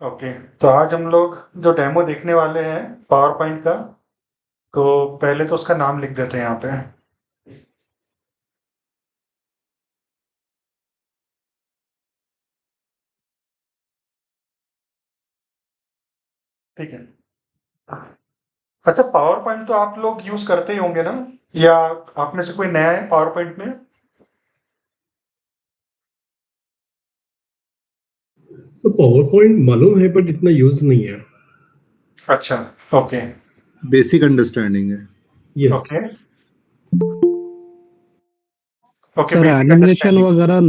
Okay, तो आज हम लोग जो डेमो देखने वाले हैं पावर पॉइंट का, तो पहले तो उसका नाम लिख देते हैं यहाँ पे। ठीक है। अच्छा, पावर पॉइंट तो आप लोग यूज करते ही होंगे ना, या आप में से कोई नया है पावर पॉइंट में? तो पावर पॉइंट मालूम है बट इतना यूज नहीं है। अच्छा। ओके। बेसिक अंडरस्टैंडिंग है। Yes. Okay. Okay, sir basic animation understanding. वगैरह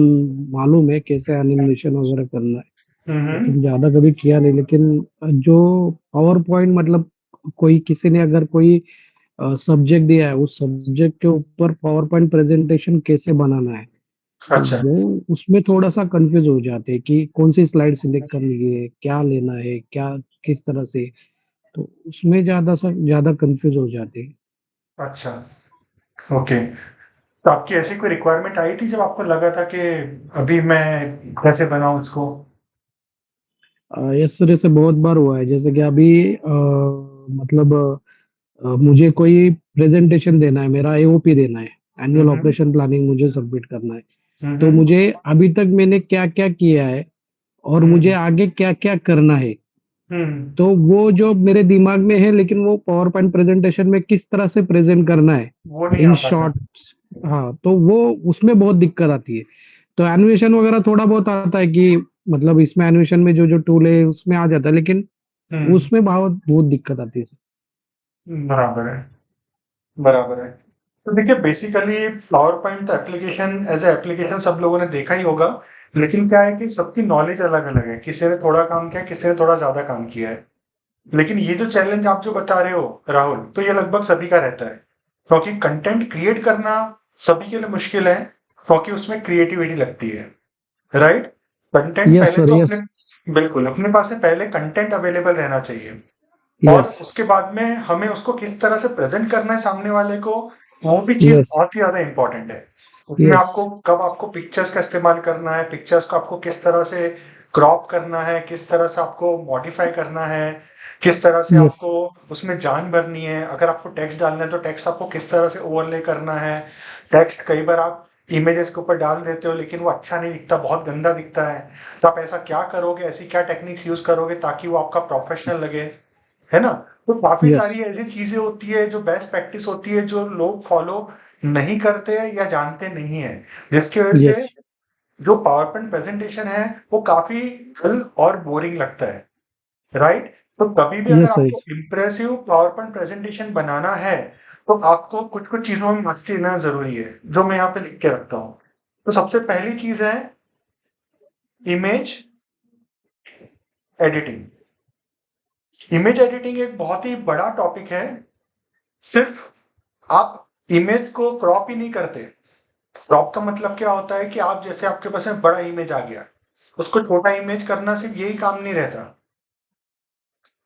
मालूम है कैसे एनिमेशन वगैरह करना है, हम्म। लेकिन ज्यादा कभी किया नहीं। लेकिन जो पावर पॉइंट मतलब कोई किसी ने अगर कोई सब्जेक्ट दिया है, उस सब्जेक्ट के ऊपर पावर पॉइंट प्रेजेंटेशन कैसे बनाना है, तो अच्छा। वो उसमें थोड़ा सा कंफ्यूज हो जाते हैं कि कौन सी स्लाइड सिलेक्ट करनी है, क्या लेना है, क्या किस तरह से। तो उसमें ज्यादा कंफ्यूज हो जाते हैं। अच्छा। ओके, तो आपकी ऐसी कोई रिक्वायरमेंट आई थी जब आपको लगा था कि अभी मैं कैसे बनाऊं इसको? इस तरह से बहुत बार हुआ है, जैसे कि अभी मतलब मुझे कोई प्रेजेंटेशन देना है, मेरा एओपी देना है, एनुअल हम्म। ऑपरेशन प्लानिंग मुझे सबमिट करना है। तो हम्म। मुझे अभी तक मैंने क्या क्या किया है और मुझे हम्म। आगे क्या क्या करना है, हम्म। तो वो जो मेरे दिमाग में है, लेकिन वो पावर पॉइंट प्रेजेंटेशन में किस तरह से प्रेजेंट करना है वो नहीं इन आ पाता। शॉर्ट। हाँ, तो वो उसमें बहुत दिक्कत आती है। तो एनिमेशन वगैरह थोड़ा बहुत आता है कि मतलब इसमें एनिमेशन में जो जो टूल है उसमें आ जाता है, लेकिन हम्म। उसमें बहुत बहुत दिक्कत आती है। बराबर है। बराबर है। तो देखिए, basically power point application as a application सब लोगों ने देखा ही होगा, लेकिन क्या है कि सबकी नॉलेज अलग अलग है। किसी ने थोड़ा काम किया, किसी ने थोड़ा ज्यादा काम किया है। लेकिन ये जो चैलेंज आप जो बता रहे हो राहुल, तो ये लगभग सभी का रहता है, क्योंकि कंटेंट क्रिएट करना सभी के लिए मुश्किल है, क्योंकि उसमें क्रिएटिविटी लगती है। राइट। कंटेंट यस पहले सर, तो यस। अपने, बिल्कुल अपने पास में पहले कंटेंट अवेलेबल रहना चाहिए, और यस। उसके बाद में हमें उसको किस तरह से प्रेजेंट करना है सामने वाले को, वो भी चीज यस। बहुत ही ज्यादा इंपॉर्टेंट है। उसमें यस। आपको कब आपको पिक्चर्स का इस्तेमाल करना है, पिक्चर्स को आपको किस तरह से क्रॉप करना है, किस तरह से आपको मॉडिफाई करना है, किस तरह से यस। आपको उसमें जान भरनी है। अगर आपको टेक्स्ट डालना है तो टेक्स्ट आपको किस तरह से ओवरले करना है। टेक्स्ट कई बार आप इमेजेस के ऊपर डाल देते हो लेकिन वो अच्छा नहीं दिखता, बहुत गंदा दिखता है। तो आप ऐसा क्या करोगे, ऐसी क्या टेक्निक्स यूज करोगे ताकि वो आपका प्रोफेशनल लगे, है ना? तो काफी यस। सारी ऐसी चीजें होती है जो बेस्ट प्रैक्टिस होती है, जो लोग फॉलो नहीं करते हैं या जानते नहीं है, जिसकी वजह से यस। जो पावर पॉइंट प्रेजेंटेशन है वो काफी डल और बोरिंग लगता है। राइट। तो कभी भी अगर यस सर। आपको इम्प्रेसिव पावर पॉइंट प्रेजेंटेशन बनाना है, तो आपको कुछ कुछ चीजों में मास्टरी लेना जरूरी है, जो मैं यहाँ पे लिख के रखता हूँ। तो सबसे पहली चीज है इमेज एडिटिंग। इमेज एडिटिंग एक बहुत ही बड़ा टॉपिक है। सिर्फ आप इमेज को क्रॉप ही नहीं करते। क्रॉप का मतलब क्या होता है कि आप जैसे आपके पास में बड़ा इमेज आ गया, उसको छोटा इमेज करना सिर्फ यही काम नहीं रहता,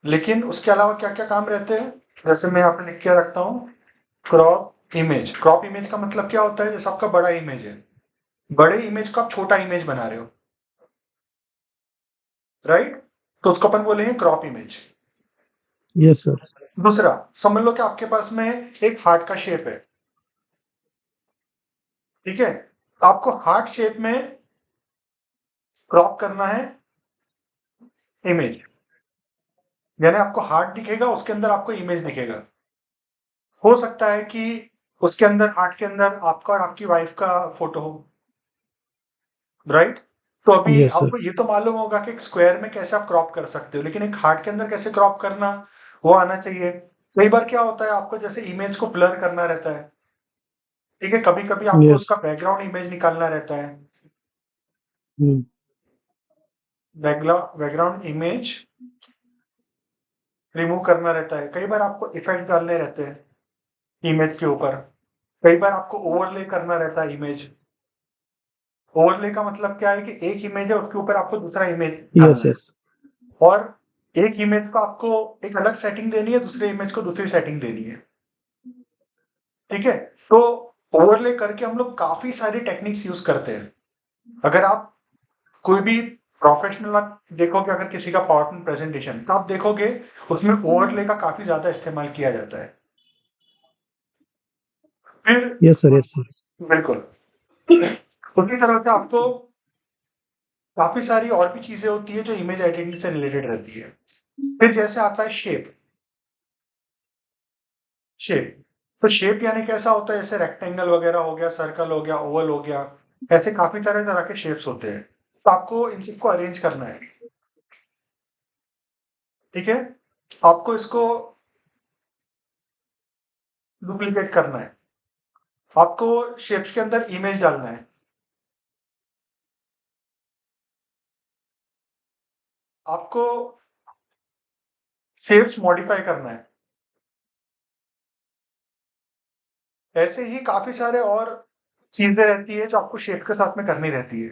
लेकिन उसके अलावा क्या क्या काम रहते हैं, जैसे मैं यहाँ पे लिख के रखता हूँ। क्रॉप इमेज, क्रॉप इमेज का मतलब क्या होता है, जैसे आपका बड़ा इमेज है, बड़े इमेज को आप छोटा इमेज बना रहे हो। राइट। तो उसको अपन बोलेंगे क्रॉप इमेज। Yes sir. दूसरा, समझ लो कि आपके पास में एक हार्ट का शेप है। ठीक है। आपको हार्ट शेप में क्रॉप करना है इमेज, यानी आपको हार्ट दिखेगा, उसके अंदर आपको इमेज दिखेगा। हो सकता है कि उसके अंदर, हार्ट के अंदर आपका और आपकी वाइफ का फोटो हो। राइट। तो अभी यस सर। आपको ये तो मालूम होगा कि एक स्क्वायर में कैसे आप क्रॉप कर सकते हो, लेकिन एक हार्ट के अंदर कैसे क्रॉप करना, वो आना चाहिए। कई बार क्या होता है, आपको जैसे इमेज को ब्लर करना रहता है। ठीक है। कभी कभी आपको यस। उसका बैकग्राउंड इमेज निकालना रहता है। हम्म। बैकग्राउंड इमेज रिमूव करना रहता है। कई बार आपको इफेक्ट डालने रहते हैं इमेज के ऊपर। कई बार आपको ओवरले करना रहता है इमेज। ओवरले का मतलब क्या है कि एक इमेज है, उसके ऊपर आपको दूसरा इमेज यस। डालना है, यस। और एक इमेज को आपको एक अलग सेटिंग देनी है, दूसरे इमेज को दूसरी सेटिंग देनी है। ठीक है। तो ओवरले करके हम लोग काफी सारी टेक्निक्स यूज करते हैं। अगर आप कोई भी प्रोफेशनल आप देखोगे अगर किसी का पावर पॉइंट प्रेजेंटेशन, तो आप देखोगे उसमें ओवरले का काफी ज्यादा इस्तेमाल किया जाता है। फिर यस सर। बिल्कुल उसी तरह से आपको काफी सारी और भी चीजें होती है जो इमेज आइडेंटिटी से रिलेटेड रहती है। फिर जैसे आता है शेप। शेप तो शेप यानी कैसा होता है, जैसे रेक्टेंगल वगैरह हो गया, सर्कल हो गया, ओवल हो गया, ऐसे काफी सारे तरह के शेप्स होते हैं। तो आपको इन सबको अरेंज करना है, ठीक है। आपको इसको डुप्लीकेट करना है, आपको शेप्स के अंदर इमेज डालना है, आपको शेप्स मॉडिफाई करना है। ऐसे ही काफी सारे और चीजें रहती है जो आपको शेप के साथ में करनी रहती है।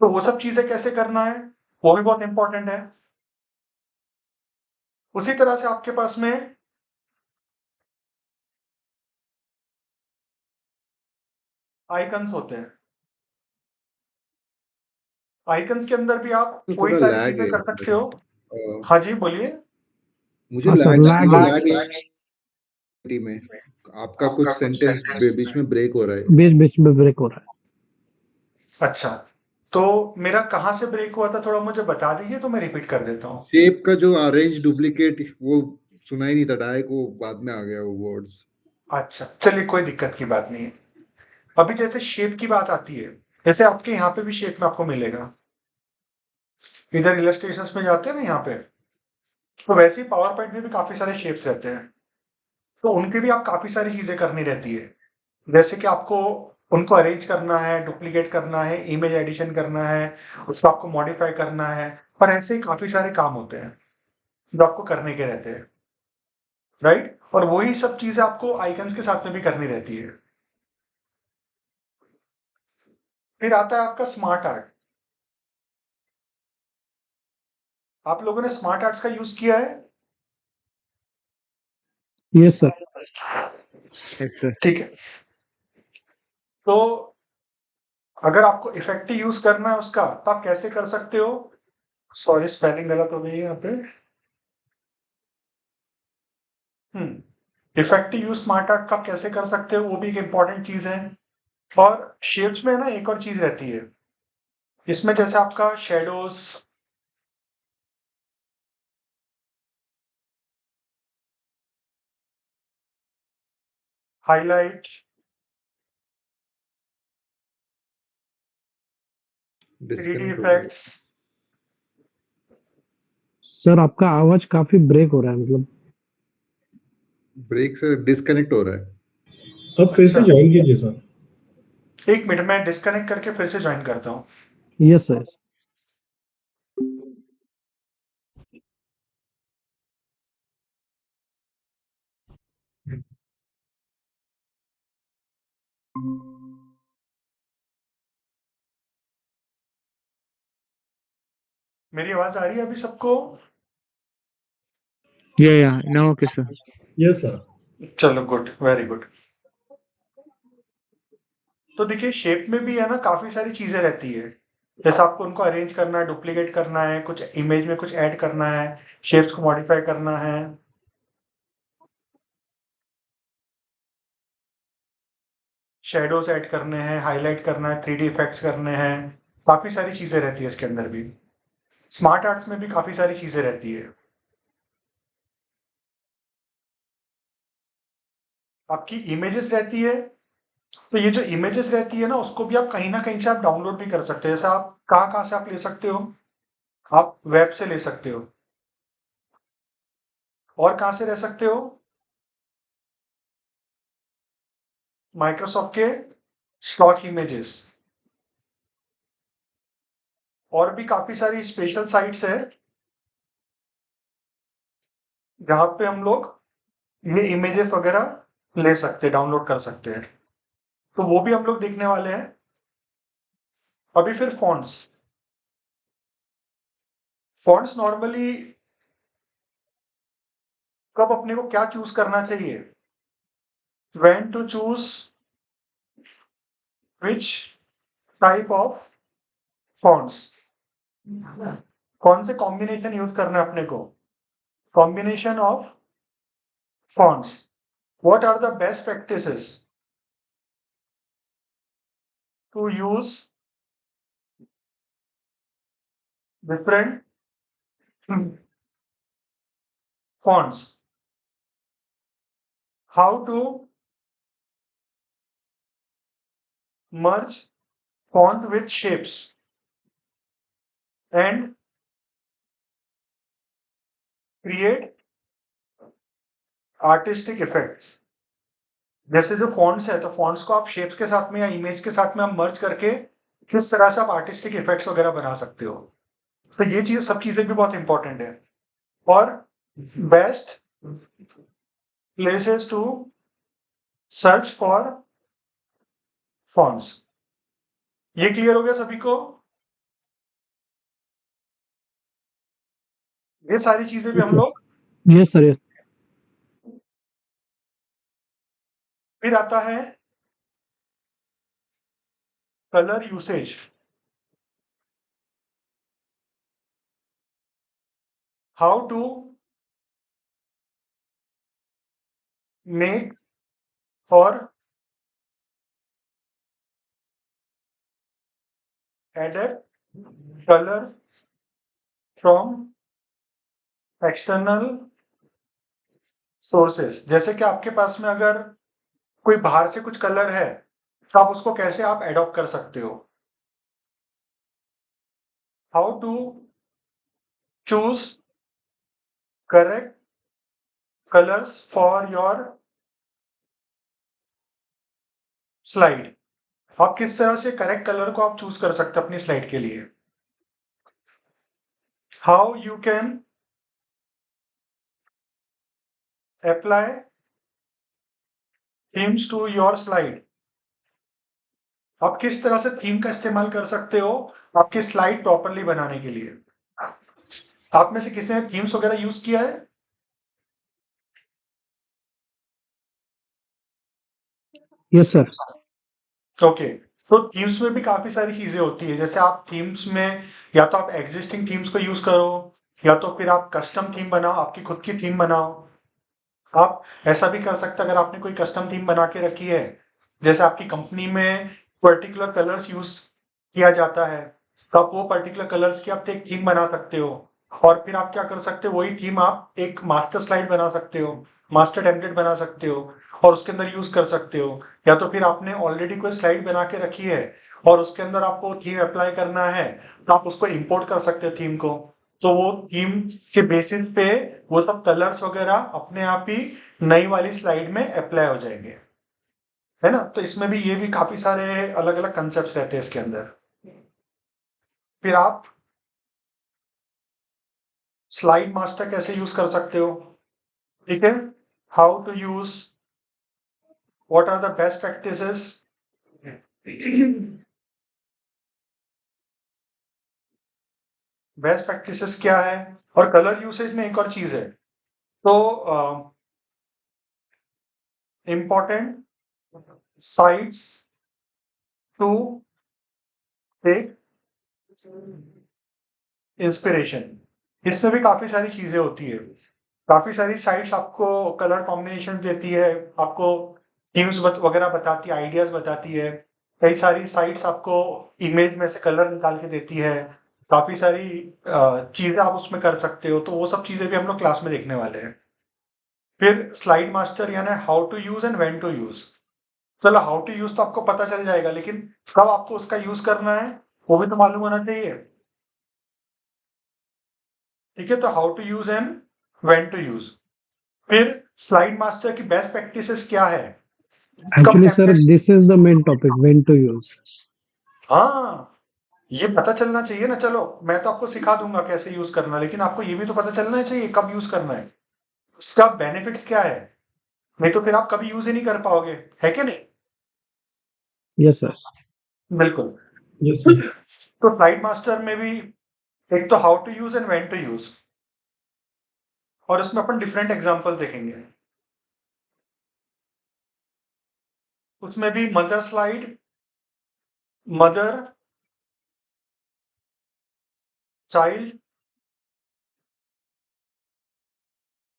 तो वो सब चीजें कैसे करना है वो भी बहुत इंपॉर्टेंट है। उसी तरह से आपके पास में आइकन्स होते हैं। आइकन्स के अंदर भी आप तो कोई थोड़ा सारी लैग चीजें है कर यहाँ सकते पे। हो। हाँ जी, बोलिए। मुझे हाँ सर, लैग लैग है। लैग में आपका कुछ सेंटेंस बीच में ब्रेक हो रहा है। बीच में ब्रेक हो रहा अच्छा, तो मेरा कहाँ से ब्रेक हुआ था, थोड़ा मुझे बता दीजिए तो मैं रिपीट कर देता हूँ। शेप का जो अरेंज डुप्लीकेट वो सुनाई नहीं था, डायरेक्ट वो बाद में आ गया वो वर्ड्स। अच्छा, चलिए कोई दिक्कत की बात नहीं है। अभी जैसे शेप की बात आती है, जैसे आपके यहाँ पे भी शेप में आपको मिलेगा, इधर इलस्ट्रेशंस में जाते हैं ना यहाँ पे, तो वैसे ही पावर पॉइंट में भी काफी सारे शेप्स रहते हैं। तो उनके भी आप काफी सारी चीजें करनी रहती है, जैसे कि आपको उनको अरेंज करना है, डुप्लीकेट करना है, इमेज एडिशन करना है, उसको आपको मॉडिफाई करना है, और ऐसे ही काफी सारे काम होते हैं जो आपको करने के रहते हैं, राइट। और वही सब चीजें आपको आइकन्स के साथ में भी करनी रहती है। फिर आता है आपका स्मार्ट आर्ट। आप लोगों ने स्मार्ट आर्ट्स का यूज किया है? है। Yes sir. ठीक है, तो अगर आपको इफेक्टिव यूज करना है उसका, तो आप कैसे कर सकते हो। सॉरी, स्पेलिंग गलत हो गई है यहाँ पे। इफेक्टिव यूज स्मार्ट आर्ट का आप कैसे कर सकते हो, वो भी एक इंपॉर्टेंट चीज है। और शेप्स में ना एक और चीज रहती है, इसमें जैसे आपका शेडोज, हाईलाइट, 3D डिस्कनेक्ट हो गया। इफेक्ट्स। सर आपका आवाज काफी ब्रेक हो रहा है, मतलब ब्रेक से डिस्कनेक्ट हो रहा है। अब फिर से अच्छा, ज्वाइन कीजिए सर। एक मिनट में डिस्कनेक्ट करके फिर से ज्वाइन करता हूँ। Yes sir. मेरी आवाज आ रही है अभी सबको? Yeah, now okay, sir. Yes sir. चलो, गुड, वेरी गुड। तो देखिए शेप में भी है ना काफी सारी चीजें रहती है, जैसे आपको उनको अरेंज करना है, डुप्लीकेट करना है, कुछ इमेज में कुछ ऐड करना है, शेप्स को मॉडिफाई करना है, शेडोज ऐड करने हैं, हाईलाइट करना है, 3D इफेक्ट्स करने हैं, काफी सारी चीजें रहती है इसके अंदर भी। स्मार्ट आर्ट्स में भी काफी सारी चीजें रहती है। आपकी इमेजेस रहती है, तो ये जो इमेजेस रहती है ना उसको भी आप कहीं ना कहीं से आप डाउनलोड भी कर सकते हैं। जैसे आप कहाँ कहाँ से आप ले सकते हो, आप वेब से ले सकते हो, और कहाँ से रह सकते हो, माइक्रोसॉफ्ट के स्टॉक इमेजेस, और भी काफी सारी स्पेशल साइट्स है जहाँ पे हम लोग ये इमेजेस वगैरह ले सकते हैं, डाउनलोड कर सकते हैं। तो वो भी हम लोग देखने वाले हैं। अभी फिर फॉन्ट्स। फॉन्ट्स नॉर्मली कब अपने को क्या चूज करना चाहिए, when to choose which type of fonts. कौन से कॉम्बिनेशन यूज करना है अपने को? Combination of fonts. What are the best practices to use different fonts? How to merge font with shapes and create artistic effects. जैसे जो fonts है, तो फॉन्ट्स को आप शेप्स के साथ में या इमेज के साथ में आप मर्ज करके किस तरह से आप आर्टिस्टिक इफेक्ट्स वगैरह बना सकते हो। तो ये चीज, सब चीजें भी बहुत इंपॉर्टेंट है। और best places to search for fonts. ये क्लियर हो गया सभी को? ये सारी चीजें भी हम लोग। Yes sir, yes. फिर आता है colour usage. How to make और adapt color from external sources. जैसे कि आपके पास में अगर कोई बाहर से कुछ कलर है, तो आप उसको कैसे आप एडॉप्ट कर सकते हो। How to choose correct colours for your slide. आप किस तरह से करेक्ट कलर को आप चूज कर सकते हैं अपनी स्लाइड के लिए। How you can apply themes to your slide. आप किस तरह से थीम का इस्तेमाल कर सकते हो आपकी स्लाइड प्रॉपरली बनाने के लिए। आप में से किसी ने थीम्स वगैरह यूज किया है? Yes sir. ओके। तो थीम्स में भी काफी सारी चीजें होती है। जैसे आप थीम्स में या तो आप एग्जिस्टिंग थीम्स को यूज करो, या तो फिर आप कस्टम थीम बनाओ, आपकी खुद की थीम बनाओ। आप ऐसा भी कर सकते हैं, अगर आपने कोई कस्टम थीम बना के रखी है, जैसे आपकी कंपनी में पर्टिकुलर कलर्स यूज किया जाता है, तो आप वो पर्टिकुलर कलर्स की आप एक थीम बना सकते हो। और फिर आप क्या कर सकते हो, वही थीम आप एक मास्टर स्लाइड बना सकते हो, मास्टर टेम्पलेट बना सकते हो और उसके अंदर यूज कर सकते हो। या तो फिर आपने ऑलरेडी कोई स्लाइड बना के रखी है और उसके अंदर आपको थीम अप्लाई करना है, तो आप उसको इंपोर्ट कर सकते हो थीम को। तो वो थीम के बेसिस पे वो सब कलर्स वगैरह अपने आप ही नई वाली स्लाइड में अप्लाई हो जाएंगे, है ना। तो इसमें भी ये भी काफी सारे अलग अलग कंसेप्ट रहते हैं इसके अंदर। फिर आप स्लाइड मास्टर कैसे यूज कर सकते हो, ठीक है। How to use, what are the best practices, best practices क्या है। और कलर यूसेज में एक और चीज है, तो important sites to take inspiration. इसमें भी काफी सारी चीजें होती है। काफी सारी साइट्स आपको कलर कॉम्बिनेशन देती है, आपको थीम्स वगैरह बताती है, आइडियाज बताती है। कई सारी साइट्स आपको इमेज में से कलर निकाल के देती है। काफी सारी चीजें आप उसमें कर सकते हो। तो वो सब चीजें भी हम लोग क्लास में देखने वाले हैं। फिर स्लाइड मास्टर यानी how to use and when to use. चलो, हाउ टू यूज तो आपको पता चल जाएगा, लेकिन कब आपको उसका यूज करना है वो भी तो मालूम होना चाहिए, ठीक है। तो how to use and when to use. फिर स्लाइड मास्टर की बेस्ट प्रैक्टिसेस क्या है, कब actually sir, template. This is the main topic, when to use. हाँ, ये पता चलना चाहिए ना। चलो, मैं तो आपको सिखा दूंगा कैसे यूज करना, लेकिन आपको ये भी तो पता चलना चाहिए कब यूज करना है, इसका बेनिफिट्स क्या है। नहीं तो फिर आप कभी यूज ही नहीं कर पाओगे, है कि नहीं। Yes sir. बिल्कुल। Yes, sir. तो स्लाइड मास्टर में भी एक तो how to use and when to use, और इसमें अपन डिफरेंट एग्जांपल देखेंगे। उसमें भी mother slide, mother child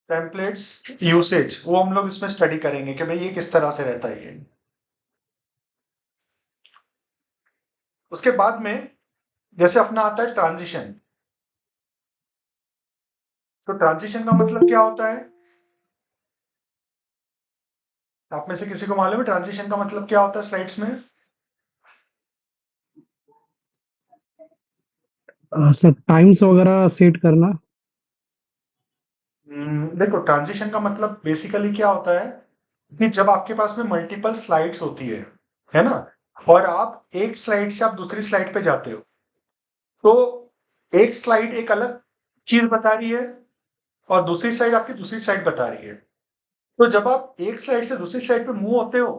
templates usage, वो हम लोग इसमें स्टडी करेंगे कि भाई ये किस तरह से रहता है ये। उसके बाद में जैसे अपना आता है ट्रांजिशन। तो ट्रांजिशन का मतलब क्या होता है? आप में से किसी को मालूम है ट्रांजिशन का मतलब क्या होता है स्लाइड्स में? सर टाइम्स वगैरह सेट करना। देखो, ट्रांजिशन का मतलब बेसिकली क्या होता है कि जब आपके पास में मल्टीपल स्लाइड्स होती है ना, और आप एक स्लाइड से आप दूसरी स्लाइड पे जाते हो, तो एक स्लाइड एक अलग चीज बता रही है और दूसरी साइड आपकी दूसरी साइड बता रही है। तो जब आप एक स्लाइड से दूसरी स्लाइड पे मूव होते हो,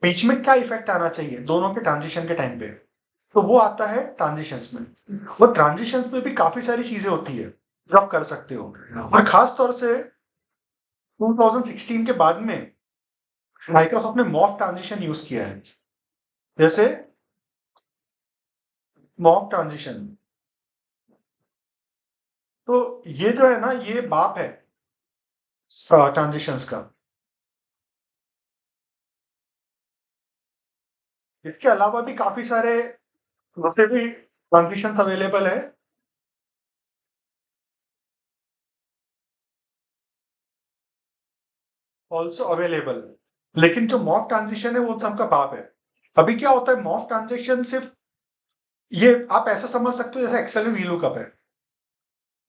बीच में क्या इफेक्ट आना चाहिए दोनों के ट्रांजिशन के टाइम पे, तो वो आता है ट्रांजिशंस में। वो ट्रांजिशंस में भी काफी सारी चीजें होती है जो आप कर सकते हो, और खास तौर से 2016 के बाद में माइक्रोसॉफ्ट ने मॉफ ट्रांजिशन यूज किया है। जैसे मॉफ ट्रांजिशन, तो ये जो है ना, ये बाप है ट्रांजिशंस का। इसके अलावा भी काफी सारे दूसरे भी ट्रांजिशंस अवेलेबल है। ऑल्सो अवेलेबल, लेकिन जो मॉफ ट्रांजिशन है वो सबका बाप है। अभी क्या होता है, मॉफ ट्रांजिशन सिर्फ ये आप ऐसा समझ सकते हो जैसे एक्सेल में वी लुकअप है।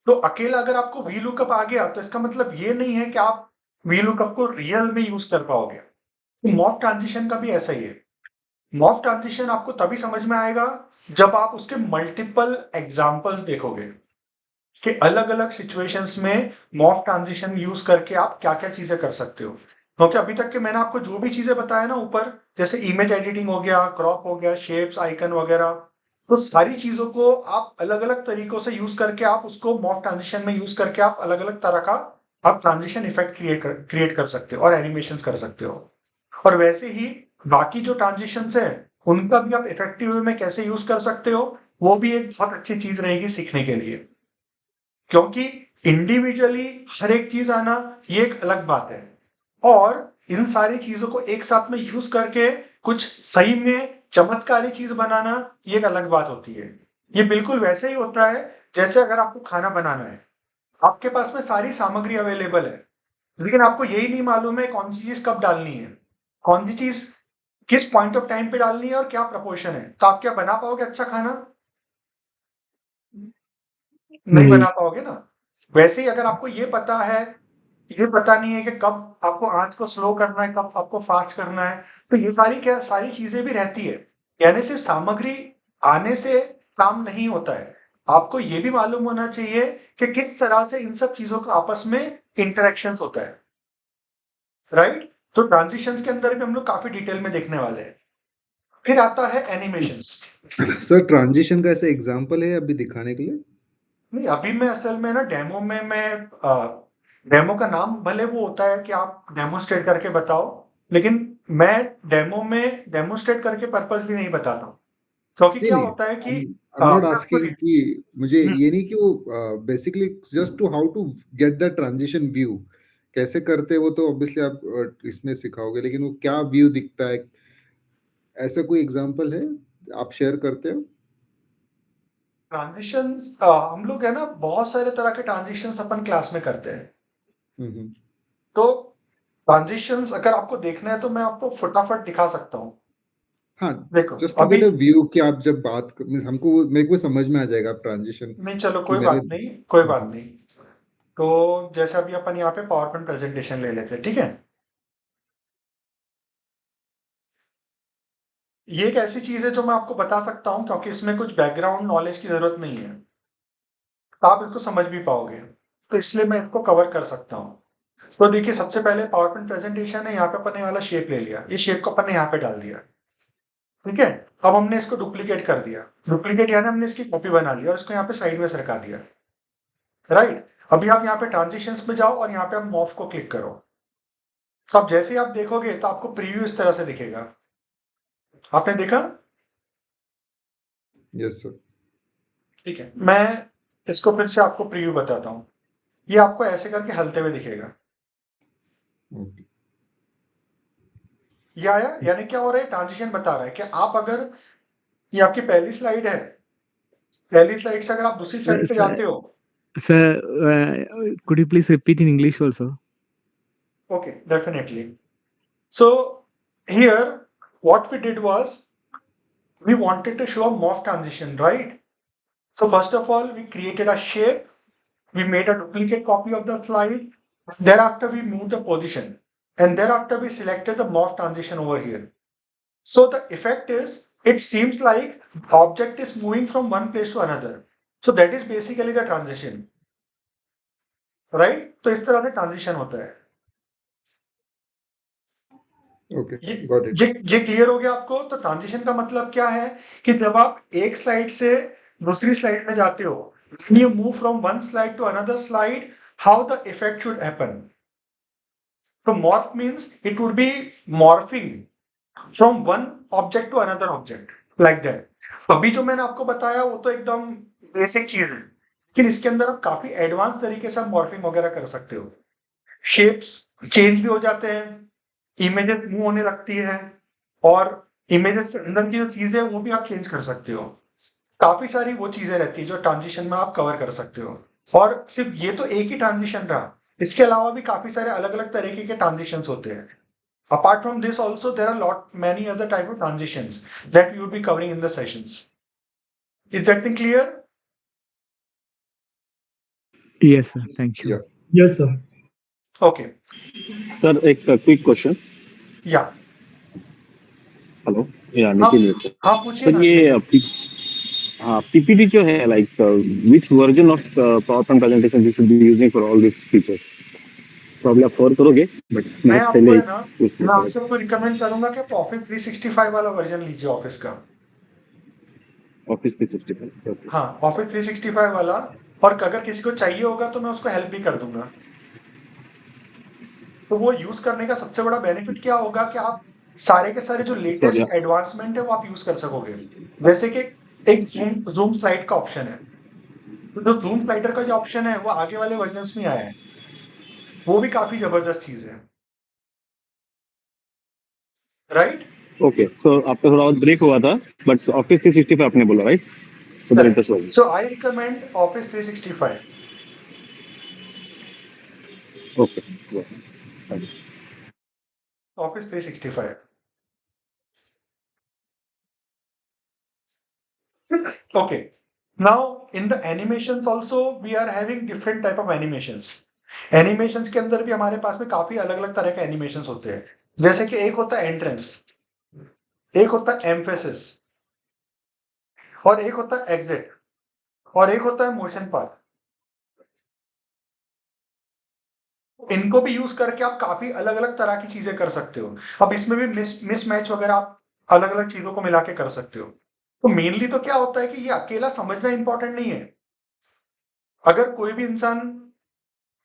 तो अकेला अगर आपको वी लुकअप आ गया तो इसका मतलब ये नहीं है कि आप वी लुकअप को रियल में यूज कर पाओगे। तो मॉफ ट्रांजिशन का भी ऐसा ही है। मॉफ ट्रांजिशन आपको तभी समझ में आएगा जब आप उसके मल्टीपल एग्जांपल्स देखोगे कि अलग अलग सिचुएशंस में मॉफ ट्रांजिशन यूज करके आप क्या क्या चीजें कर सकते हो। क्योंकि अभी तक के मैंने आपको जो भी चीजें बताया ना ऊपर, जैसे इमेज एडिटिंग हो गया, क्रॉप हो गया, शेप्स, आइकन वगैरह, तो सारी चीजों को आप अलग अलग तरीकों से यूज करके आप उसको मॉफ ट्रांजिशन में यूज करके आप अलग अलग तरह का आप ट्रांजिशन इफेक्ट क्रिएट कर सकते हो और एनिमेशन कर सकते हो। और वैसे ही बाकी जो ट्रांजिशंस है उनका भी आप इफेक्टिव वे में कैसे यूज कर सकते हो, वो भी एक बहुत अच्छी चीज रहेगी सीखने के लिए। क्योंकि इंडिविजुअली हर एक चीज आना ये एक अलग बात है, और इन सारी चीजों को एक साथ में यूज करके कुछ सही में चमत्कारी चीज बनाना ये एक अलग बात होती है। ये बिल्कुल वैसे ही होता है जैसे अगर आपको खाना बनाना है, आपके पास में सारी सामग्री अवेलेबल है, लेकिन आपको यही नहीं मालूम है कौन सी चीज कब डालनी है, कौन सी चीज किस पॉइंट ऑफ टाइम पे डालनी है और क्या प्रपोर्शन है, तो आप क्या बना पाओगे अच्छा खाना? नहीं बना पाओगे ना। वैसे ही अगर आपको ये पता है, ये पता नहीं है कि कब आपको आंच को स्लो करना है, कब आपको फास्ट करना है, तो ये सारी चीजें भी रहती है। यानी सिर्फ सामग्री आने से काम नहीं होता है, आपको ये भी मालूम होना चाहिए कि किस तरह से इन सब चीजों का आपस में इंटरेक्शंस होता है, राइट? तो ट्रांजिशंस के अंदर भी हम लोग काफी डिटेल में देखने वाले हैं। फिर आता है एनिमेशंस। सर ट्रांजिशन का ऐसा एग्जांपल है अभी दिखाने के लिए? नहीं, अभी मैं असल में ना डेमो में मैं डेमो का नाम भले वो होता है कि आप डेमोस्ट्रेट करके बताओ, लेकिन मैं डेमो में डेमोस्ट्रेट करके पर्पस भी नहीं बताता हूँ। क्योंकि नहीं क्या नहीं, होता है कि आई एम नॉट मैं आपको आस्किंग कि मुझे हम्म, ये नहीं कि वो basically just to how to get the transition view कैसे करते हैं, वो तो ऑब्वियसली आप इसमें सिखाओगे, लेकिन वो क्या व्यू दिखता है, ऐसा कोई एग्जांपल है आप शेयर करते हो? ट्रांजिशन हम लोग है ना बहुत सारे तरह के ट्रांजिशंस अपन क्लास में करते हैं। हम्म। तो ट्रांजिशंस अगर आपको देखना है तो मैं आपको फटाफट दिखा सकता हूँ। हाँ, देखो जस्ट टू अभी, गेट अ व्यू कि आप जब बात means हमको मेरे को समझ में आ जाएगा ट्रांजिशन नहीं चलो कि कोई मैंने। बात नहीं, कोई बात हम्म। नहीं। तो जैसे अभी अपन यहाँ पे पावर पॉइंट प्रेजेंटेशन ले लेते हैं, ठीक है? ये एक ऐसी चीज है जो मैं आपको बता सकता हूँ क्योंकि इसमें कुछ बैकग्राउंड नॉलेज की जरूरत नहीं है, तो आप इसको समझ भी पाओगे, तो इसलिए मैं इसको कवर कर सकता हूँ। तो देखिए, सबसे पहले पावर पॉइंट प्रेजेंटेशन है, यहाँ पे अपन ने वाला शेप ले लिया, ये शेप को अपन ने यहाँ पे डाल दिया, ठीक है? अब हमने इसको डुप्लीकेट कर दिया, डुप्लीकेट यानी हमने इसकी कॉपी बना ली और इसको यहाँ पे साइड में सरका दिया, राइट? अभी आप यहाँ पे ट्रांजिशंस में जाओ और यहाँ पे आप मॉफ को क्लिक करो। तो अब जैसे ही आप देखोगे तो आपको प्रीव्यू इस तरह से दिखेगा। आपने देखा? Yes sir. ठीक है, मैं इसको फिर से आपको प्रीव्यू बताता हूँ। ये आपको ऐसे करके हलते हुए दिखेगा। ओके ये आया, यानी क्या हो रहा है, ट्रांजिशन बता रहा है कि आप अगर, ये आपकी पहली स्लाइड है, पहली स्लाइड से अगर आप दूसरी स्लाइड पे जाते हो। Sir, could you please repeat in English also? Okay, definitely. So here what we did was we wanted to show a morph transition, right? So first of all, we created a shape, we made a duplicate copy of the slide, thereafter we moved the position, and thereafter we selected the morph transition over here. So the effect is, it seems like object is moving from one place to another. So that is basically the transition, right? तो इस तरह से transition होता है। Okay ये got it ये clear हो गया आपको? तो ट्रांजिशन का मतलब क्या है कि जब आप एक स्लाइड से दूसरी स्लाइड में जाते हो, when you move from one slide to another slide, how the effect should happen. So morph means it would be morphing from one object to another object, like that. अभी जो मैंने आपको बताया वो तो एकदम बेसिक चीज है, लेकिन इसके अंदर आप काफी एडवांस तरीके से मॉर्फिंग वगैरह कर सकते हो। शेप्स चेंज भी हो जाते हैं, इमेजेस मूव होने लगती है, और इमेजेस के अंदर की जो चीजें वो भी आप चेंज कर सकते हो। काफी सारी वो चीजें रहती है जो ट्रांजिशन में आप कवर कर सकते हो। और सिर्फ ये तो एक ही ट्रांजिशन रहा, इसके अलावा भी काफी सारे अलग अलग तरीके के ट्रांजिशंस होते हैं। Apart from this also, there are many other type of transitions that we would be covering in the sessions. Is that thing clear? Yes, sir. Thank you. या Yes, sir. Okay. सर एक quick question. Yeah. Hello या हाँ Nitin here, sir. हाँ पूछिए sir ना ये नितिन। हाँ PPT जो है like which version of power point presentation you should be using for all this features? Problem आप कवर करोगे बट मैं मैं आपको पहले है ना, मैं आपसे आपको रिकमेंड करूंगा कि आप ऑफिस 365 वाला वर्जन लीजिए ऑफिस का। ऑफिस 365 ओके हाँ ऑफिस 365 वाला, और अगर किसी को चाहिए होगा तो मैं उसको हेल्प भी कर दूंगा। तो वो यूज करने का सबसे बड़ा बेनिफिट क्या होगा कि आप सारे के सारे जो सॉरी लेटेस्ट एडवांसमेंट है वो आप यूज कर सकोगे। जैसे कि एक जूम जूम स्लाइड का ऑप्शन है, तो जो जूम स्लाइडर का जो ऑप्शन है वो आगे वाले वर्जन्स में आया है, वो भी काफी जबरदस्त चीज है, राइट? ओके सो आपका थोड़ा और ब्रेक हुआ था बट ऑफिस 365 आपने बोला राइट? सो दैट इंटरेस्ट होगी। So I recommend Office 365. Okay Office 365. Okay. Now in the animations also we are having different type of animations. Animations के अंदर भी हमारे पास में काफी अलग अलग तरह के एनिमेशंस होते हैं। जैसे कि एक होता है एंट्रेंस, एक होता है एम्फेसिस, और एक होता है एग्जिट, और एक होता है मोशन पाथ। इनको भी यूज करके आप काफी अलग अलग तरह की चीजें कर सकते हो। अब इसमें भी मिस मैच वगैरह आप अलग अलग चीजों को मिला के कर सकते हो। तो मेनली तो क्या होता है कि ये अकेला समझना इंपॉर्टेंट नहीं है। अगर कोई भी इंसान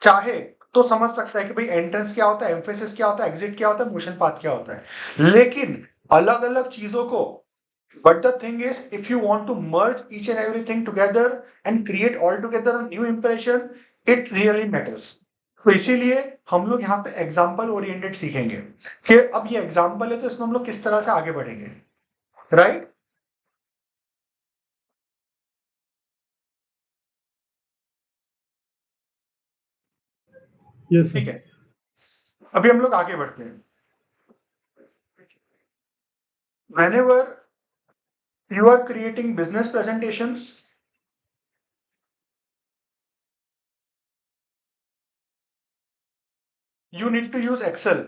चाहे तो समझ सकता है कि भाई एंट्रेंस क्या होता है, एम्फेसिस क्या होता है, एग्जिट क्या होता है, मोशन पाथ क्या होता है, लेकिन अलग अलग चीजों को, but the thing is if you want to merge each and everything together and create all together a new impression, it really matters. तो इसीलिए हम लोग यहाँ पे एग्जाम्पल ओरिएंटेड सीखेंगे कि अब ये एग्जाम्पल है तो इसमें हम लोग किस तरह से आगे बढ़ेंगे, राइट? Yes, sir. ठीक है, अभी हम लोग आगे बढ़ते हैं। Whenever you are creating business presentations, you need to use Excel।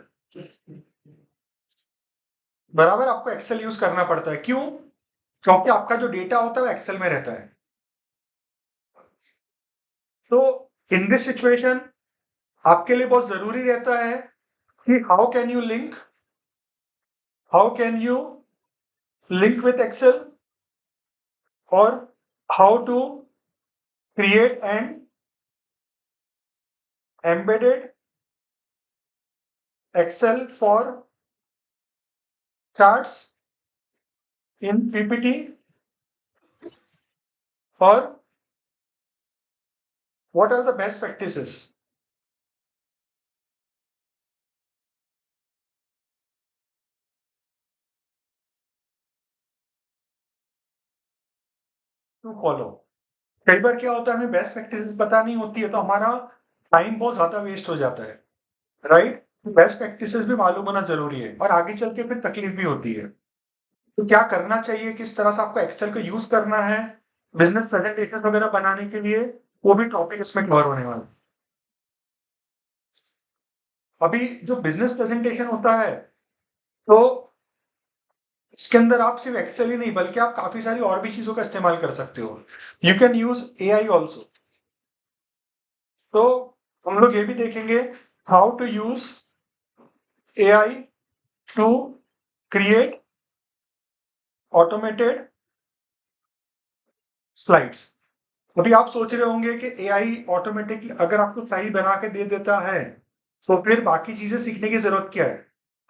बराबर आपको एक्सेल यूज करना पड़ता है। क्यों? क्योंकि आपका जो डेटा होता है वो एक्सेल में रहता है। तो इन दिस सिचुएशन आपके लिए बहुत जरूरी रहता है कि how can you link with Excel, और how to create an embedded Excel for charts in PPT or What are the best practices? To follow. कई बार क्या होता है, हमें बेस्ट प्रैक्टिस पता नहीं होती है, तो हमारा टाइम बहुत ज्यादा वेस्ट हो जाता है, राइट? बेस्ट प्रैक्टिसेस भी मालूम होना जरूरी है, और आगे चल के फिर तकलीफ भी होती है। तो क्या करना चाहिए, किस तरह से आपको एक्सेल का यूज करना है बिजनेस प्रेजेंटेशन वगैरह बनाने के लिए, वो भी टॉपिक इसमें कवर होने वाला है। अभी जो बिजनेस प्रेजेंटेशन होता है, तो इसके अंदर आप सिर्फ एक्सेल ही नहीं, बल्कि आप काफी सारी और भी चीजों का इस्तेमाल कर सकते हो। You can use AI also. तो हम लोग ये भी देखेंगे how to use AI to create automated slides. अभी आप सोच रहे होंगे कि AI ऑटोमेटिक अगर आपको सही बना के दे देता है, तो फिर बाकी चीजें सीखने की जरूरत क्या है?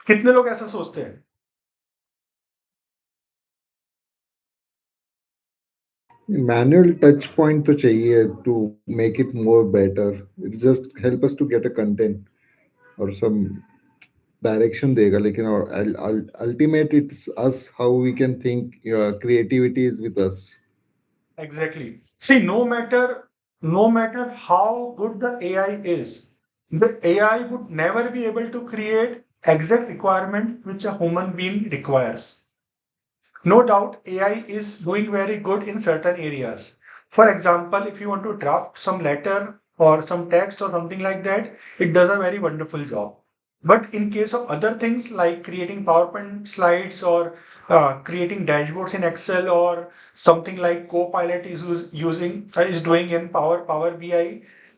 कितने लोग ऐसा सोचते हैं? मैनुअल टच पॉइंट तो चाहिए to make it more better. It just help us to get a content और सम डायरेक्शन देगा, लेकिन ultimate it's us how we can think. Creativity is with us. Exactly. See, no matter how good the AI is, the AI would never be able to create exact requirement which a human being requires. No doubt AI is doing very good in certain areas. For example, if you want to draft some letter or some text or something like that, it does a very wonderful job. But in case of other things like creating PowerPoint slides or creating dashboards in Excel or something like Copilot is doing in Power BI,